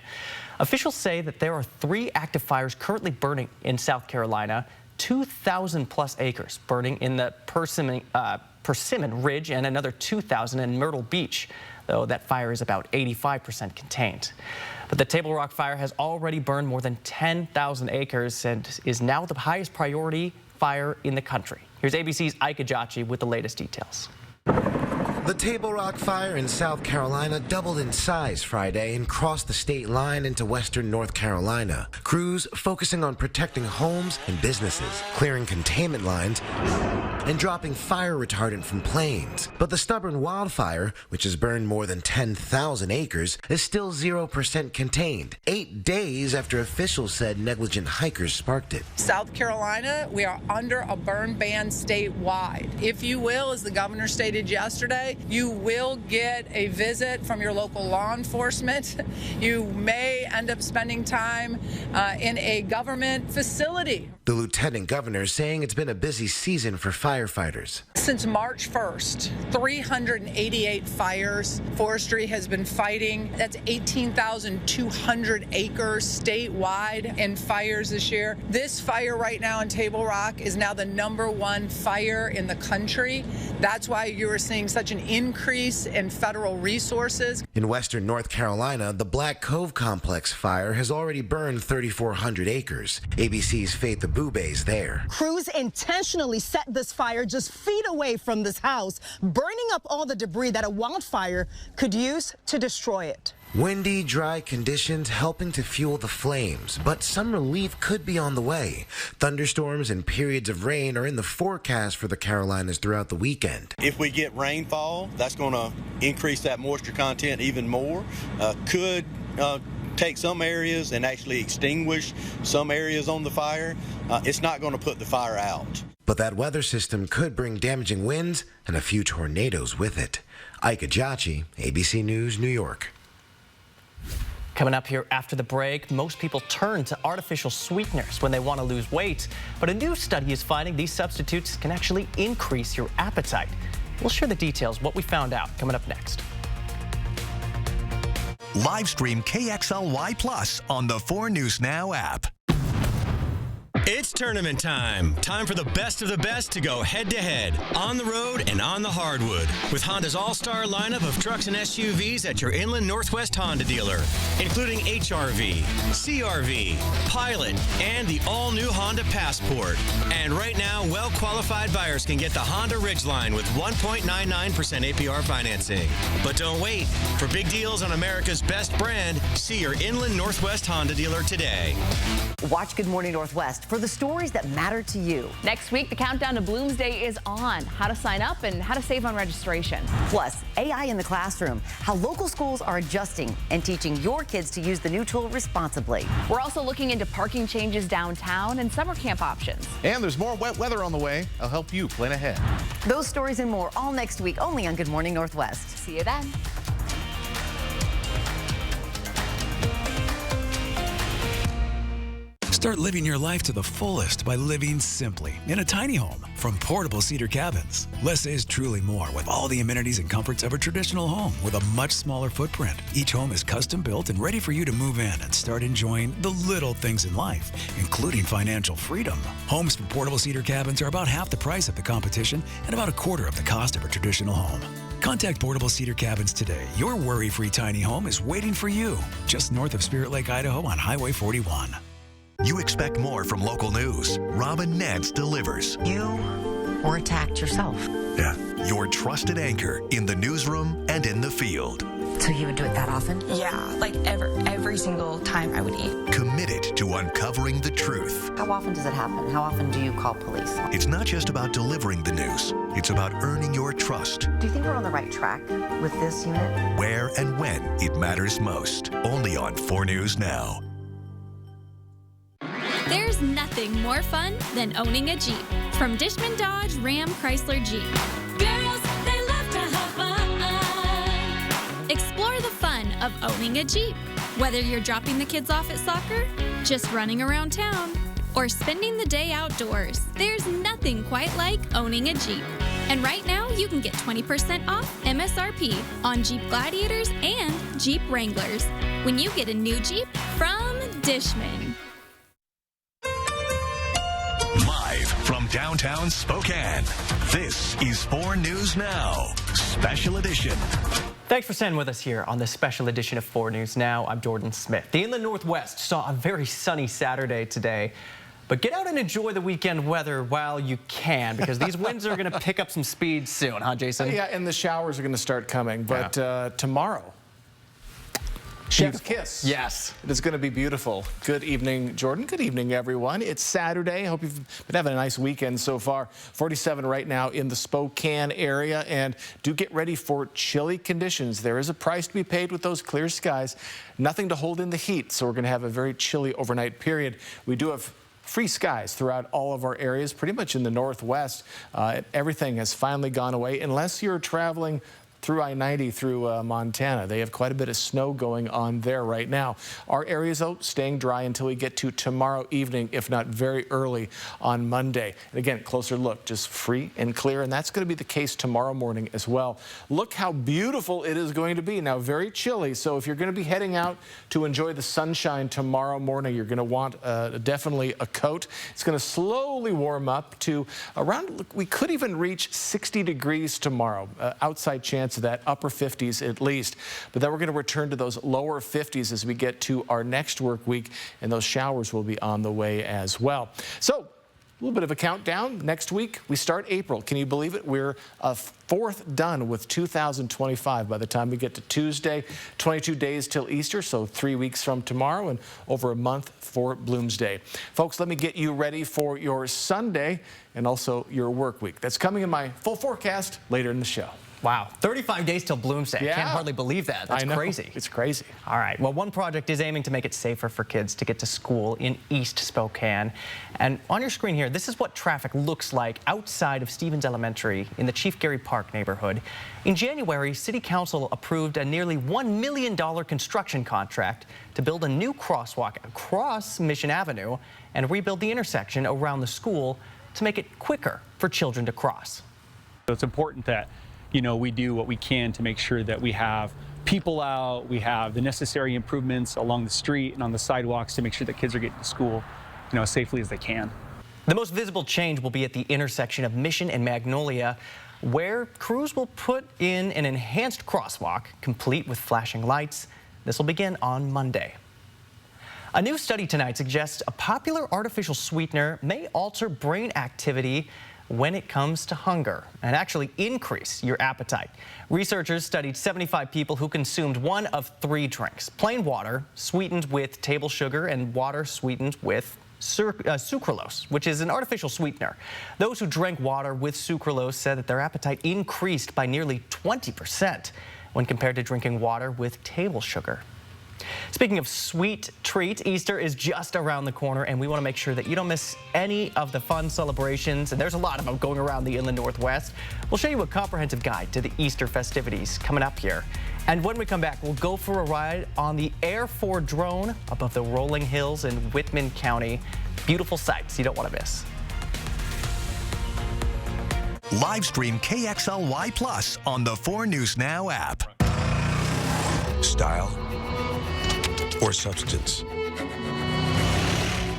[SPEAKER 2] Officials say that there are 3 active fires currently burning in South Carolina, 2,000+ acres burning in the Persimmon Ridge and another 2,000 in Myrtle Beach, though that fire is about 85% contained. But the Table Rock fire has already burned more than 10,000 acres and is now the highest priority fire in the country. Here's ABC's Ike Ajachi with the latest details.
[SPEAKER 22] The Table Rock fire in South Carolina doubled in size Friday and crossed the state line into western North Carolina. Crews focusing on protecting homes and businesses, clearing containment lines, and dropping fire retardant from planes. But the stubborn wildfire, which has burned more than 10,000 acres, is still 0% contained, 8 days after officials said negligent hikers sparked it.
[SPEAKER 23] South Carolina, we are under a burn ban statewide. If you will, as the governor stated yesterday, you will get a visit from your local law enforcement. You may end up spending time in a government facility.
[SPEAKER 22] The lieutenant governor saying it's been a busy season for firefighters.
[SPEAKER 23] Since March 1st, 388 fires forestry has been fighting. That's 18,200 acres statewide in fires this year. This fire right now in Table Rock is now the #1 fire in the country. That's why you are seeing such an increase in federal resources.
[SPEAKER 22] In western North Carolina, the Black Cove Complex fire has already burned 3,400 acres. ABC's Faith Abube's there.
[SPEAKER 24] Crews intentionally set this fire just feet away from this house, burning up all the debris that a wildfire could use to destroy it.
[SPEAKER 22] Windy, dry conditions helping to fuel the flames, but some relief could be on the way. Thunderstorms and periods of rain are in the forecast for the Carolinas throughout the weekend.
[SPEAKER 25] If we get rainfall, that's going to increase that moisture content even more. Could
[SPEAKER 3] protect some areas and actually extinguish some areas on the fire, it's not going to put the fire out.
[SPEAKER 22] But that weather system could bring damaging winds and a few tornadoes with it. Ike Ajachi, ABC News, New York.
[SPEAKER 2] Coming up here after the break, most people turn to artificial sweeteners when they want to lose weight. But a new study is finding these substitutes can actually increase your appetite. We'll share the details, what we found out, coming up next.
[SPEAKER 1] Live stream KXLY Plus on the 4 News Now app.
[SPEAKER 4] It's tournament time. Time for the best of the best to go head-to-head, on the road and on the hardwood, with Honda's all-star lineup of trucks and SUVs at your Inland Northwest Honda dealer, including HRV, CRV, Pilot, and the all-new Honda Passport. And right now, well-qualified buyers can get the Honda Ridgeline with 1.99% APR financing. But don't wait. For big deals on America's best brand, see your Inland Northwest Honda dealer today.
[SPEAKER 5] Watch Good Morning Northwest for the stories that matter to you.
[SPEAKER 6] Next week, the countdown to Bloomsday is on. How to sign up and how to save on registration.
[SPEAKER 5] Plus, AI in the classroom, how local schools are adjusting and teaching your kids to use the new tool responsibly.
[SPEAKER 6] We're also looking into parking changes downtown and summer camp options.
[SPEAKER 8] And there's more wet weather on the way. I'll help you plan ahead.
[SPEAKER 5] Those stories and more all next week, only on Good Morning Northwest.
[SPEAKER 6] See you then.
[SPEAKER 10] Start living your life to the fullest by living simply in a tiny home from Portable Cedar Cabins. Less is truly more with all the amenities and comforts of a traditional home with a much smaller footprint. Each home is custom built and ready for you to move in and start enjoying the little things in life, including financial freedom. Homes from Portable Cedar Cabins are about half the price of the competition and about a quarter of the cost of a traditional home. Contact Portable Cedar Cabins today. Your worry-free tiny home is waiting for you just north of Spirit Lake, Idaho on Highway 41.
[SPEAKER 1] You expect more from local news. Robin Nance delivers.
[SPEAKER 5] You were attacked yourself.
[SPEAKER 1] Yeah. Your trusted anchor in the newsroom and in the field.
[SPEAKER 5] So you would do it that often?
[SPEAKER 7] Yeah, like every single time I would eat.
[SPEAKER 1] Committed to uncovering the truth.
[SPEAKER 5] How often does it happen? How often do you call police?
[SPEAKER 1] It's not just about delivering the news. It's about earning your trust.
[SPEAKER 5] Do you think we're on the right track with this unit?
[SPEAKER 1] Where and when it matters most. Only on 4 News Now.
[SPEAKER 25] There's nothing more fun than owning a Jeep. From Dishman Dodge, Ram, Chrysler, Jeep. Girls, they love to have fun. Explore the fun of owning a Jeep. Whether you're dropping the kids off at soccer, just running around town, or spending the day outdoors, there's nothing quite like owning a Jeep. And right now, you can get 20% off MSRP on Jeep Gladiators and Jeep Wranglers when you get a new Jeep from Dishman.
[SPEAKER 1] Live from downtown Spokane, this is 4 News Now, Special Edition.
[SPEAKER 2] Thanks for staying with us here on this special edition of 4 News Now. I'm Jordan Smith. The Inland Northwest saw a very sunny Saturday today. But get out and enjoy the weekend weather while you can, because these winds are going to pick up some speed soon, huh, Jason?
[SPEAKER 8] Yeah, and the showers are going to start coming. But tomorrow, Chef's Kiss.
[SPEAKER 2] Yes.
[SPEAKER 8] It is going to be beautiful. Good evening, Jordan. Good evening, everyone. It's Saturday. Hope you've been having a nice weekend so far. 47 right now in the Spokane area. And do get ready for chilly conditions. There is a price to be paid with those clear skies. Nothing to hold in the heat. So we're going to have a very chilly overnight period. We do have free skies throughout all of our areas, pretty much in the Northwest. Everything has finally gone away, unless you're traveling through I-90 through Montana. They have quite a bit of snow going on there right now. Our areas, though, staying dry until we get to tomorrow evening, if not very early on Monday. And again, closer look, just free and clear, and that's going to be the case tomorrow morning as well. Look how beautiful it is going to be. Now, very chilly, so if you're going to be heading out to enjoy the sunshine tomorrow morning, you're going to want definitely a coat. It's going to slowly warm up to around, we could even reach 60 degrees tomorrow. Outside chance of that, upper 50s at least. But then we're going to return to those lower 50s as we get to our next work week, and those showers will be on the way as well. So, a little bit of a countdown. Next week, we start April. Can you believe it? We're a fourth done with 2025 by the time we get to Tuesday. 22 days till Easter, so 3 weeks from tomorrow, and over a month for Bloomsday. Folks, let me get you ready for your Sunday and also your work week. That's coming in my full forecast later in the show.
[SPEAKER 2] Wow, 35 days till Bloomsday.
[SPEAKER 8] Yeah.
[SPEAKER 2] I can't hardly believe that. That's crazy.
[SPEAKER 8] It's crazy.
[SPEAKER 2] All right, well, one project is aiming to make it safer for kids to get to school in East Spokane. And on your screen here, this is what traffic looks like outside of Stevens Elementary in the Chief Gary Park neighborhood. In January, City Council approved a nearly $1 million construction contract to build a new crosswalk across Mission Avenue and rebuild the intersection around the school to make it quicker for children to cross.
[SPEAKER 9] So it's important that we do what we can to make sure that we have people out, we have the necessary improvements along the street and on the sidewalks to make sure that kids are getting to school, as safely as they can.
[SPEAKER 2] The most visible change will be at the intersection of Mission and Magnolia, where crews will put in an enhanced crosswalk, complete with flashing lights. This will begin on Monday. A new study tonight suggests a popular artificial sweetener may alter brain activity when it comes to hunger and actually increase your appetite. Researchers studied 75 people who consumed one of 3 drinks: plain water sweetened with table sugar and water sweetened with sucralose, which is an artificial sweetener. Those who drank water with sucralose said that their appetite increased by nearly 20% when compared to drinking water with table sugar. Speaking of sweet treats, Easter is just around the corner, and we want to make sure that you don't miss any of the fun celebrations, and there's a lot of them going around the Inland Northwest. We'll show you a comprehensive guide to the Easter festivities coming up here. And when we come back, we'll go for a ride on the Air 4 drone above the rolling hills in Whitman County. Beautiful sights you don't want to miss.
[SPEAKER 1] Live stream KXLY Plus on the 4 News Now app.
[SPEAKER 13] Style or substance.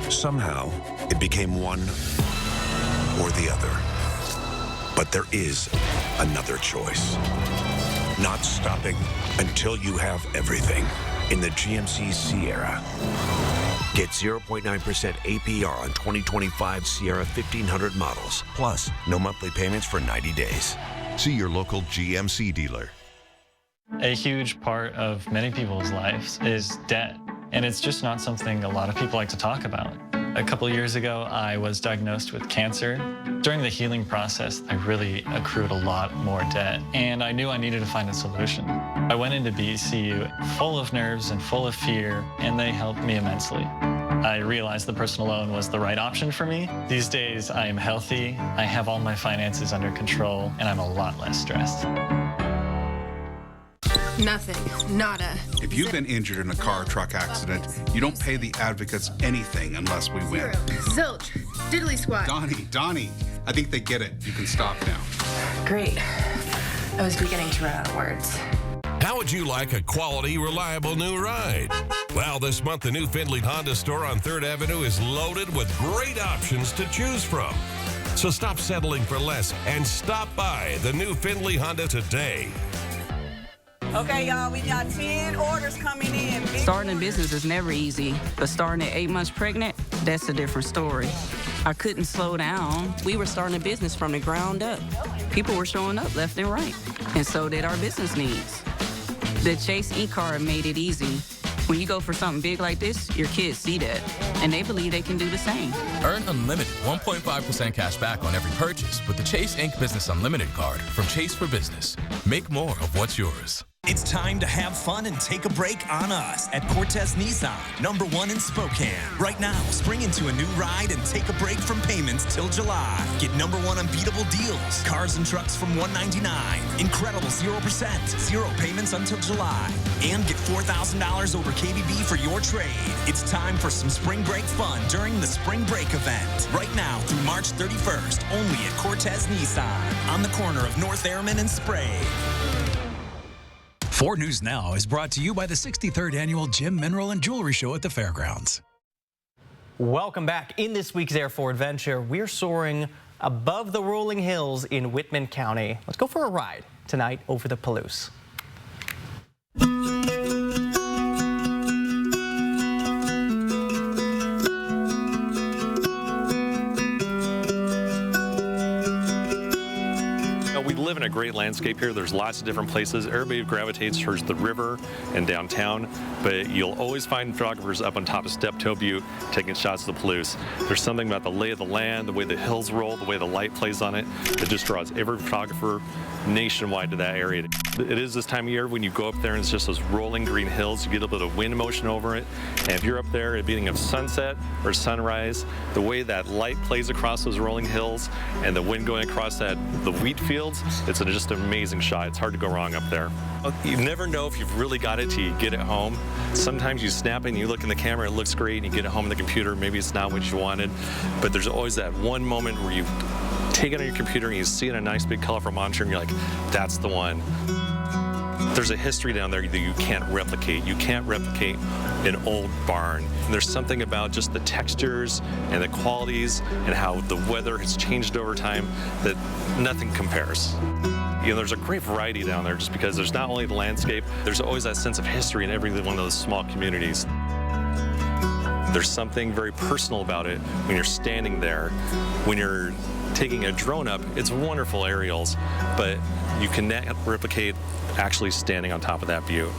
[SPEAKER 13] Somehow, it became one or the other. But there is another choice. Not stopping until you have everything in the GMC Sierra. Get 0.9% APR on 2025 Sierra 1500 models. Plus, no monthly payments for 90 days.
[SPEAKER 14] See your local GMC dealer.
[SPEAKER 15] A huge part of many people's lives is debt, and it's just not something a lot of people like to talk about. A couple years ago, I was diagnosed with cancer. During the healing process, I really accrued a lot more debt, and I knew I needed to find a solution. I went into BCU full of nerves and full of fear, and they helped me immensely. I realized the personal loan was the right option for me. These days, I am healthy, I have all my finances under control, and I'm a lot less stressed.
[SPEAKER 16] Nothing. Nada.
[SPEAKER 26] If you've been injured in a car or truck accident, you don't pay the advocates anything unless we win.
[SPEAKER 16] Zilch. Diddly squat.
[SPEAKER 26] Donnie, I think they get it. You can stop now.
[SPEAKER 7] Great. I was beginning to run out of words.
[SPEAKER 27] How would you like a quality, reliable new ride? Well, this month, the new Findlay Honda store on 3rd Avenue is loaded with great options to choose from. So stop settling for less and stop by the new Findlay Honda today.
[SPEAKER 28] Okay, y'all, we got 10 orders coming in.
[SPEAKER 29] Starting a business is never easy, but starting at 8 months pregnant, that's a different story. I couldn't slow down. We were starting a business from the ground up. People were showing up left and right, and so did our business needs. The Chase e-card made it easy. When you go for something big like this, your kids see that, and they believe they can do the same.
[SPEAKER 30] Earn unlimited 1.5% cash back on every purchase with the Chase Inc. Business Unlimited card from Chase for Business. Make more of what's yours.
[SPEAKER 19] It's time to have fun and take a break on us at Cortez Nissan, #1 in Spokane. Right now, spring into a new ride and take a break from payments till July. Get #1 unbeatable deals. Cars and trucks from $199. Incredible 0%, 0 payments until July. And get $4,000 over KBB for your trade. It's time for some spring break fun during the spring break event. Right now through March 31st, only at Cortez Nissan, on the corner of North Airman and Sprague.
[SPEAKER 10] 4 News Now is brought to you by the 63rd Annual Gem, Mineral, and Jewelry Show at the Fairgrounds.
[SPEAKER 2] Welcome back. In this week's Air 4 adventure, we're soaring above the rolling hills in Whitman County. Let's go for a ride tonight over the Palouse.
[SPEAKER 31] We live in a great landscape here. There's lots of different places. Everybody gravitates towards the river and downtown.
[SPEAKER 3] but you'll always find photographers up on top of Steptoe Butte taking shots of the Palouse. There's something about the lay of the land, the way the hills roll, the way the light plays on it, that just draws every photographer nationwide to that area. It is this time of year when you go up there and it's just those rolling green hills. You get a bit of wind motion over it, and if you're up there at the beginning of sunset or sunrise, the way that light plays across those rolling hills and the wind going across the wheat fields, it's just an amazing shot. It's hard to go wrong up there. You never know if you've really got it till you get it home. Sometimes you snap it and you look in the camera, it looks great, and you get it home in the computer, maybe it's not what you wanted, but there's always that one moment where you take it on your computer and you see it in a nice big colorful monitor and you're like, that's the one. There's a history down there that you can't replicate. You can't replicate an old barn. And there's something about just the textures and the qualities and how the weather has changed over time that nothing compares. You know, there's a great variety down there just because there's not only the landscape, there's always that sense of history in every one of those small communities. There's something very personal about it when you're standing there. When you're taking a drone up, it's wonderful aerials, but you cannot replicate actually standing on top of that butte.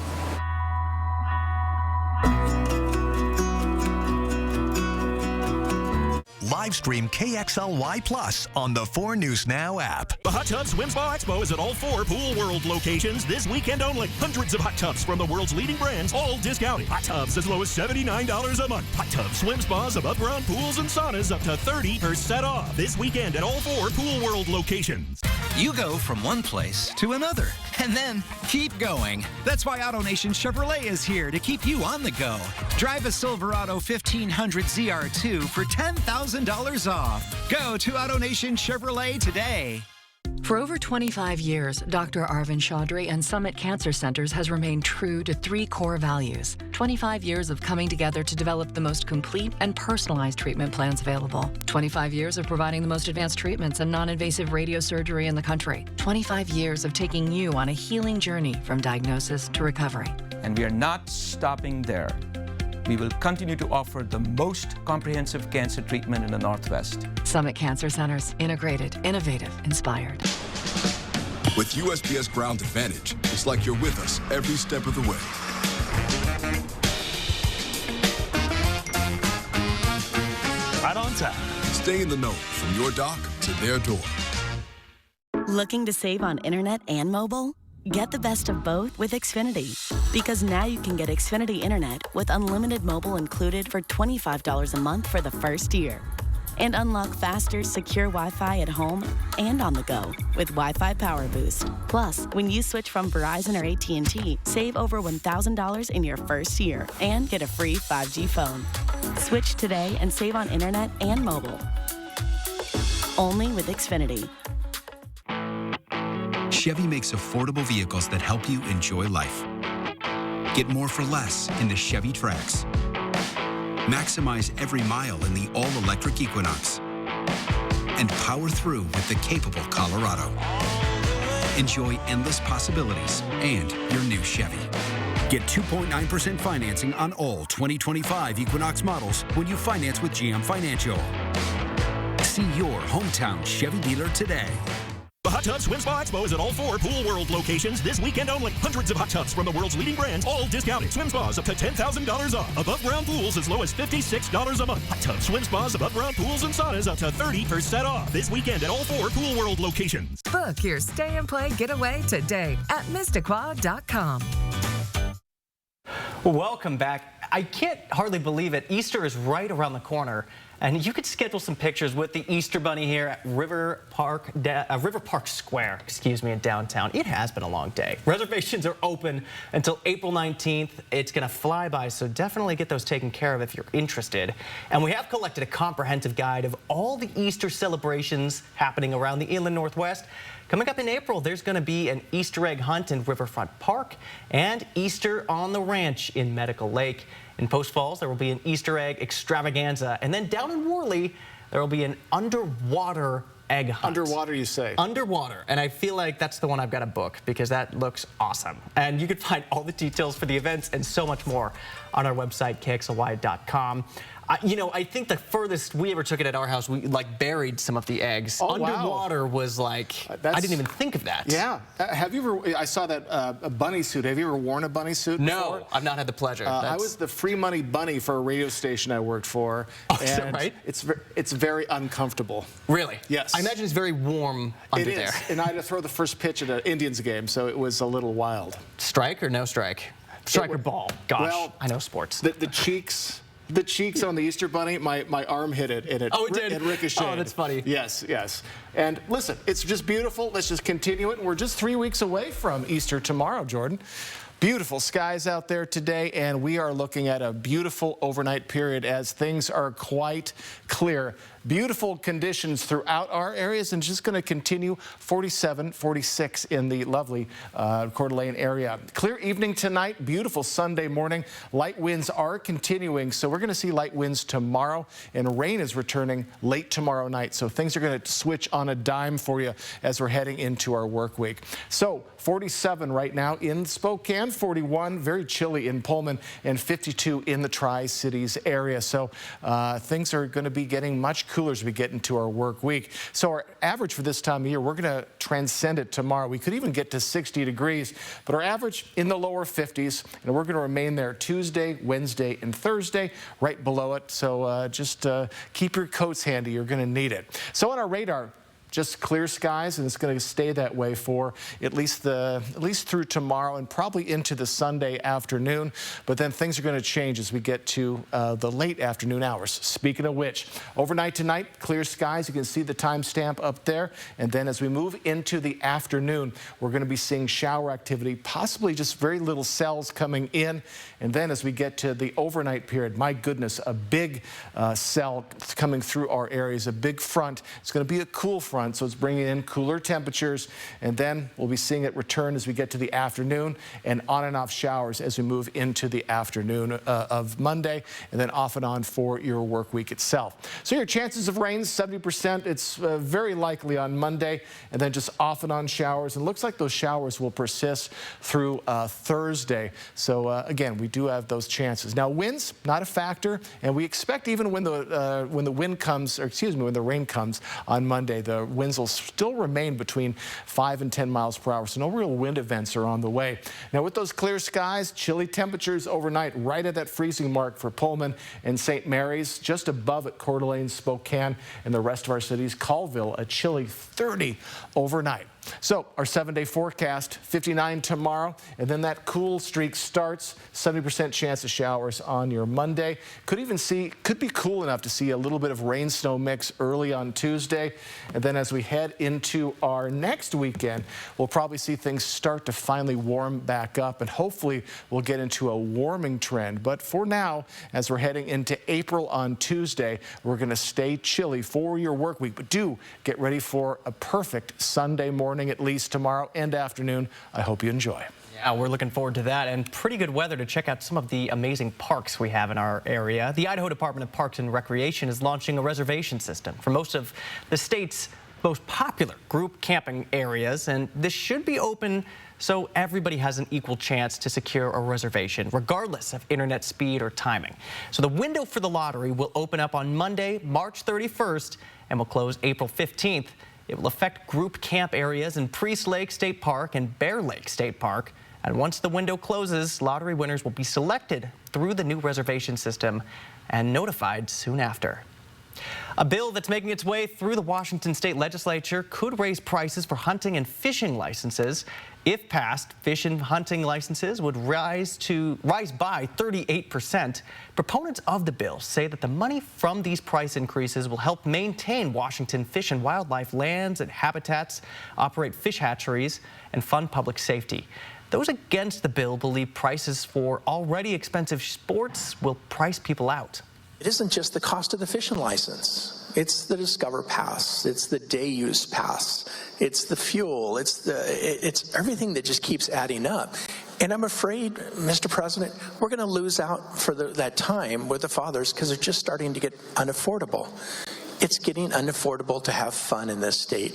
[SPEAKER 1] Live stream KXLY Plus on the 4 News Now app.
[SPEAKER 11] The Hot Tub Swim Spa Expo is at all 4 Pool World locations this weekend only. Hundreds of hot tubs from the world's leading brands, all discounted. Hot tubs as low as $79 a month. Hot tub swim spas, above ground pools, and saunas up to 30% off. This weekend at all 4 Pool World locations.
[SPEAKER 12] You go from one place to another, and then keep going. That's why AutoNation Chevrolet is here to keep you on the go. Drive a Silverado 1500 ZR2 for $10,000 off. Go to AutoNation Chevrolet today.
[SPEAKER 17] For over 25 years, Dr. Arvind Chaudhry and Summit Cancer Centers has remained true to 3 core values. 25 years of coming together to develop the most complete and personalized treatment plans available. 25 years of providing the most advanced treatments and non-invasive radiosurgery in the country. 25 years of taking you on a healing journey from diagnosis to recovery.
[SPEAKER 18] And we are not stopping there. We will continue to offer the most comprehensive cancer treatment in the Northwest.
[SPEAKER 17] Summit Cancer Centers. Integrated, innovative, inspired.
[SPEAKER 20] With USPS Ground Advantage, it's like you're with us every step of the way.
[SPEAKER 18] Right on time.
[SPEAKER 20] Stay in the know from your dock to their door.
[SPEAKER 21] Looking to save on internet and mobile? Get the best of both with Xfinity. Because now you can get Xfinity Internet with unlimited mobile included for $25 a month for the first year. And unlock faster, secure Wi-Fi at home and on the go with Wi-Fi Power Boost. Plus, when you switch from Verizon or AT&T, save over $1,000 in your first year and get a free 5G phone. Switch today and save on internet and mobile. Only with Xfinity.
[SPEAKER 22] Chevy makes affordable vehicles that help you enjoy life. Get more for less in the Chevy Trax. Maximize every mile in the all-electric Equinox. And power through with the capable Colorado. Enjoy endless possibilities and your new Chevy. Get 2.9% financing on all 2025 Equinox models when you finance with GM Financial. See your hometown Chevy dealer today.
[SPEAKER 11] The Hot Tub Swim Spa Expo is at all 4 Pool World locations this weekend only. Hundreds of hot tubs from the world's leading brands, all discounted. Swim spas up to $10,000 off. Above ground pools as low as $56 a month. Hot tub swim spas, above ground pools, and saunas up to 30% off. This weekend at all 4 Pool World locations.
[SPEAKER 23] Book your stay and play getaway today at Mistaqua.com.
[SPEAKER 2] Welcome back. I can't hardly believe it. Easter is right around the corner, and you could schedule some pictures with the Easter Bunny here at River Park Square, in downtown. It has been a long day. Reservations are open until April 19th. It's going to fly by, so definitely get those taken care of if you're interested. And we have collected a comprehensive guide of all the Easter celebrations happening around the Inland Northwest. Coming up in April, there's going to be an Easter egg hunt in Riverfront Park and Easter on the Ranch in Medical Lake. In Post Falls, there will be an Easter egg extravaganza. And then down in Worley, there will be an underwater egg hunt.
[SPEAKER 8] Underwater, you say?
[SPEAKER 2] Underwater. And I feel like that's the one I've got to book because that looks awesome. And you can find all the details for the events and so much more on our website, KXLY.com. You know, I think the furthest we ever took it at our house, we like buried some of the eggs.
[SPEAKER 8] Oh,
[SPEAKER 2] underwater was like, I didn't even think of that.
[SPEAKER 8] Yeah. Have you ever, I saw that a bunny suit. Have you ever worn a bunny suit before?
[SPEAKER 2] No, I've not had the pleasure.
[SPEAKER 8] I was the free money bunny for a radio station I worked for.
[SPEAKER 2] Oh, is that right?
[SPEAKER 8] It's very uncomfortable.
[SPEAKER 2] Really?
[SPEAKER 8] Yes.
[SPEAKER 2] I imagine it's very warm under there.
[SPEAKER 8] It is, and I had to throw the first pitch at an Indians game, so it was a little wild.
[SPEAKER 2] Strike or no strike? Strike or ball? Gosh, well, I know sports.
[SPEAKER 8] The cheeks. The cheeks on the Easter Bunny, my arm hit it, and it ricocheted.
[SPEAKER 2] Oh, that's funny.
[SPEAKER 8] Yes, yes. And listen, it's just beautiful. Let's just continue it. And we're just 3 weeks away from Easter tomorrow, Jordan. Beautiful skies out there today, and we are looking at a beautiful overnight period as things are quite clear. Beautiful conditions throughout our areas, and just going to continue 47, 46 in the lovely Coeur d'Alene area. Clear evening tonight, beautiful Sunday morning. Light winds are continuing, so we're going to see light winds tomorrow, and rain is returning late tomorrow night. So things are going to switch on a dime for you as we're heading into our work week. So 47 right now in Spokane, 41, very chilly in Pullman, and 52 in the Tri-Cities area. So things are going to be getting much cooler as we get into our work week. So our average for this time of year, we're going to transcend it tomorrow. We could even get to 60 degrees, but our average in the lower 50s, and we're going to remain there Tuesday, Wednesday, and Thursday, right below it. So just keep your coats handy. You're going to need it. So on our radar, just clear skies, and it's going to stay that way for at least through tomorrow and probably into the Sunday afternoon. But then things are going to change as we get to the late afternoon hours. Speaking of which, overnight tonight, clear skies. You can see the timestamp up there. And then as we move into the afternoon, we're going to be seeing shower activity, possibly just very little cells coming in. And then as we get to the overnight period, my goodness, a big cell coming through our areas, a big front. It's going to be a cool front. So it's bringing in cooler temperatures, and then we'll be seeing it return as we get to the afternoon, and on and off showers as we move into the afternoon of Monday, and then off and on for your work week itself. So your chances of rain, 70%. It's very likely on Monday, and then just off and on showers. And it looks like those showers will persist through Thursday. So again, we do have those chances. Now winds, not a factor, and we expect even when the wind comes, or excuse me, when the rain comes on Monday, the winds will still remain between 5 and 10 miles per hour, so no real wind events are on the way. Now with those clear skies, chilly temperatures overnight, right at that freezing mark for Pullman and St. Mary's, just above at Coeur d'Alene, Spokane, and the rest of our cities. Colville, a chilly 30 overnight. So our 7-day forecast, 59 tomorrow, and then that cool streak starts. 70% chance of showers on your Monday. Could be cool enough to see a little bit of rain snow mix early on Tuesday. And then as we head into our next weekend, we'll probably see things start to finally warm back up, and hopefully we'll get into a warming trend. But for now, as we're heading into April on Tuesday, we're going to stay chilly for your work week. But do get ready for a perfect Sunday morning, at least tomorrow and afternoon. I hope you enjoy.
[SPEAKER 2] Yeah, we're looking forward to that, and pretty good weather to check out some of the amazing parks we have in our area. The Idaho Department of Parks and Recreation is launching a reservation system for most of the state's most popular group camping areas, and this should be open so everybody has an equal chance to secure a reservation, regardless of internet speed or timing. So the window for the lottery will open up on Monday, March 31st, and will close April 15th. It will affect group camp areas in Priest Lake State Park and Bear Lake State Park. And once the window closes, lottery winners will be selected through the new reservation system and notified soon after. A bill that's making its way through the Washington State Legislature could raise prices for hunting and fishing licenses. If passed, fish and hunting licenses would rise by 38%. Proponents of the bill say that the money from these price increases will help maintain Washington fish and wildlife lands and habitats, operate fish hatcheries, and fund public safety. Those against the bill believe prices for already expensive sports will price people out.
[SPEAKER 4] It isn't just the cost of the fishing license. It's the Discover Pass. It's the day use pass. It's the fuel. It's everything that just keeps adding up. And I'm afraid, Mr. President, we're going to lose out for that time with the fathers because they're just starting to get unaffordable. It's getting unaffordable to have fun in this state.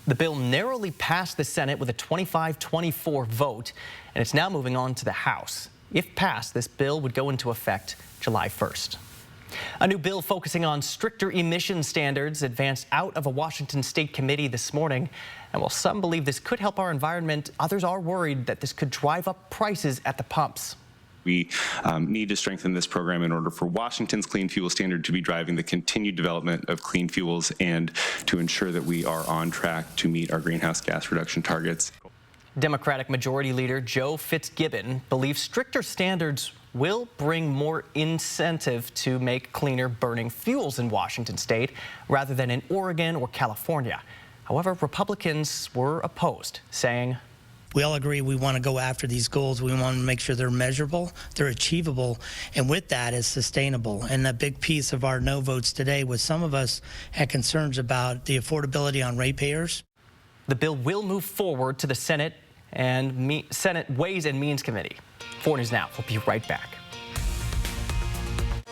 [SPEAKER 2] The bill narrowly passed the Senate with a 25-24 vote, and it's now moving on to the House. If passed, this bill would go into effect July 1st. A new bill focusing on stricter emission standards advanced out of a Washington state committee this morning. And while some believe this could help our environment, others are worried that this could drive up prices at the pumps.
[SPEAKER 5] We need to strengthen this program in order for Washington's clean fuel standard to be driving the continued development of clean fuels and to ensure that we are on track to meet our greenhouse gas reduction targets.
[SPEAKER 2] Democratic Majority Leader Joe Fitzgibbon believes stricter standards will bring more incentive to make cleaner burning fuels in Washington state rather than in Oregon or California. However, Republicans were opposed, saying,
[SPEAKER 6] we all agree we want to go after these goals. We want to make sure they're measurable, they're achievable, and with that is sustainable. And a big piece of our no votes today was some of us had concerns about the affordability on ratepayers.
[SPEAKER 2] The bill will move forward to the Senate and Senate Ways and Means Committee. 4 News Now. We'll be right back.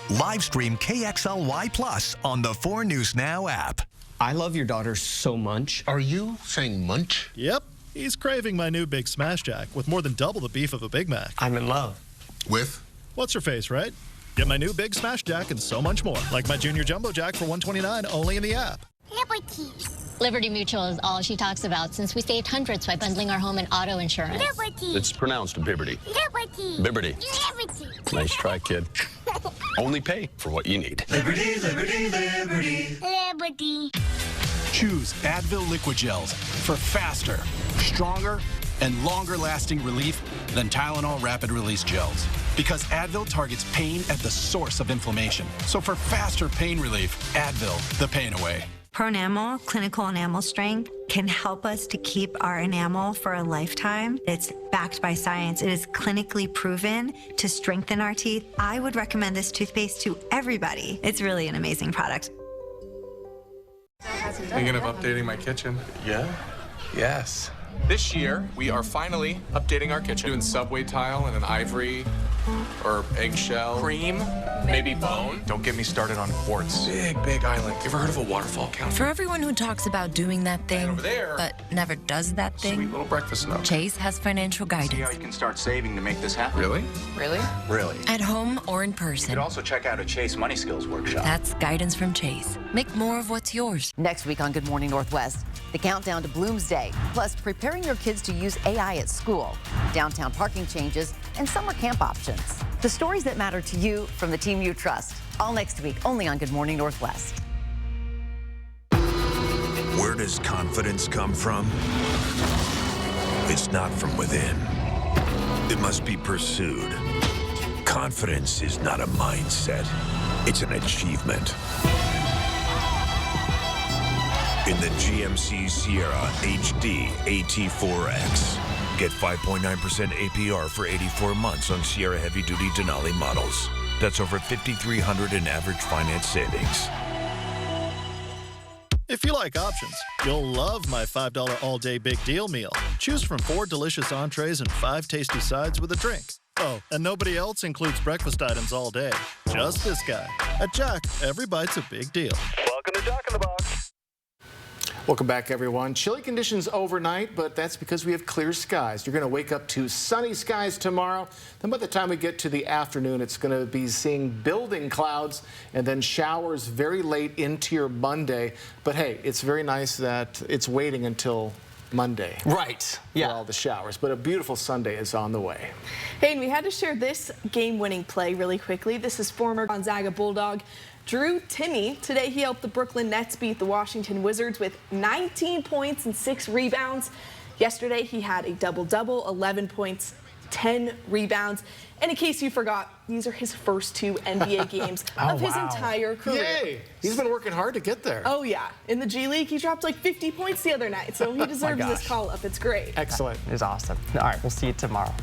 [SPEAKER 1] Live stream KXLY Plus on the 4 News Now app.
[SPEAKER 9] I love your daughter so much.
[SPEAKER 13] Are you saying munch?
[SPEAKER 14] Yep. He's craving my new Big Smash Jack with more than double the beef of a Big Mac.
[SPEAKER 9] I'm in love.
[SPEAKER 13] With?
[SPEAKER 14] What's her face, right? Get my new Big Smash Jack and so much more, like my Junior Jumbo Jack for $129 only in the app.
[SPEAKER 15] Liberty. Liberty Mutual is all she talks about since we saved hundreds by bundling our home and auto insurance. Liberty.
[SPEAKER 16] It's pronounced Bibberty.
[SPEAKER 15] Liberty.
[SPEAKER 16] Bibberty.
[SPEAKER 15] Liberty.
[SPEAKER 16] Nice try, kid. Only pay for what you need.
[SPEAKER 15] Liberty, liberty, liberty. Liberty.
[SPEAKER 24] Choose Advil Liquid Gels for faster, stronger, and longer-lasting relief than Tylenol Rapid Release Gels. Because Advil targets pain at the source of inflammation. So for faster pain relief, Advil, the pain away.
[SPEAKER 25] Pronamel, clinical enamel strength, can help us to keep our enamel for a lifetime. It's backed by science. It is clinically proven to strengthen our teeth. I would recommend this toothpaste to everybody. It's really an amazing product.
[SPEAKER 26] Thinking of updating my kitchen?
[SPEAKER 16] Yeah?
[SPEAKER 26] Yes. This year, we are finally updating our kitchen. Doing subway tile and an ivory or eggshell. Cream, maybe bone. Don't get me started on quartz. Big island. You ever heard of a waterfall counter?
[SPEAKER 31] For everyone who talks about doing that thing,
[SPEAKER 26] over there,
[SPEAKER 31] but never does that thing,
[SPEAKER 26] sweet little breakfast nook.
[SPEAKER 31] Chase has financial guidance.
[SPEAKER 26] See how you can start saving to make this happen. Really?
[SPEAKER 31] Really?
[SPEAKER 26] Really.
[SPEAKER 31] At home or in person.
[SPEAKER 26] You could also check out a Chase Money Skills workshop.
[SPEAKER 31] That's guidance from Chase. Make more of what's yours.
[SPEAKER 32] Next week on Good Morning Northwest, the countdown to Bloomsday, plus preparing your kids to use AI at school, downtown parking changes, and summer camp options. The stories that matter to you from the team you trust. All next week, only on Good Morning Northwest.
[SPEAKER 1] Where does confidence come from? It's not from within. It must be pursued. Confidence is not a mindset. It's an achievement. In the GMC Sierra HD AT4X. Get 5.9% APR for 84 months on Sierra heavy-duty Denali models. That's over $5,300 in average finance savings.
[SPEAKER 14] If you like options, you'll love my $5 all-day big deal meal. Choose from 4 delicious entrees and 5 tasty sides with a drink. Oh, and nobody else includes breakfast items all day. Just this guy. At Jack, every bite's a big deal.
[SPEAKER 33] Welcome to Jack in the Box.
[SPEAKER 8] Welcome back, everyone. Chilly conditions overnight, but that's because we have clear skies. You're going to wake up to sunny skies tomorrow. Then by the time we get to the afternoon, it's going to be seeing building clouds and then showers very late into your Monday. But hey, it's very nice that it's waiting until Monday.
[SPEAKER 2] Right. Yeah.
[SPEAKER 8] For all the showers. But a beautiful Sunday is on the way.
[SPEAKER 34] Hey, and we had to share this game-winning play really quickly. This is former Gonzaga Bulldog Drew Timme. Today he helped the Brooklyn Nets beat the Washington Wizards with 19 points and 6 rebounds. Yesterday he had a double-double, 11 points, 10 rebounds. And in case you forgot, these are his first 2 NBA games of his entire career.
[SPEAKER 8] Yay! He's been working hard to get there.
[SPEAKER 34] Oh, yeah. In the G League, he dropped like 50 points the other night, so he deserves this call-up. It's great.
[SPEAKER 8] Excellent.
[SPEAKER 2] It was awesome. All right, we'll see you tomorrow.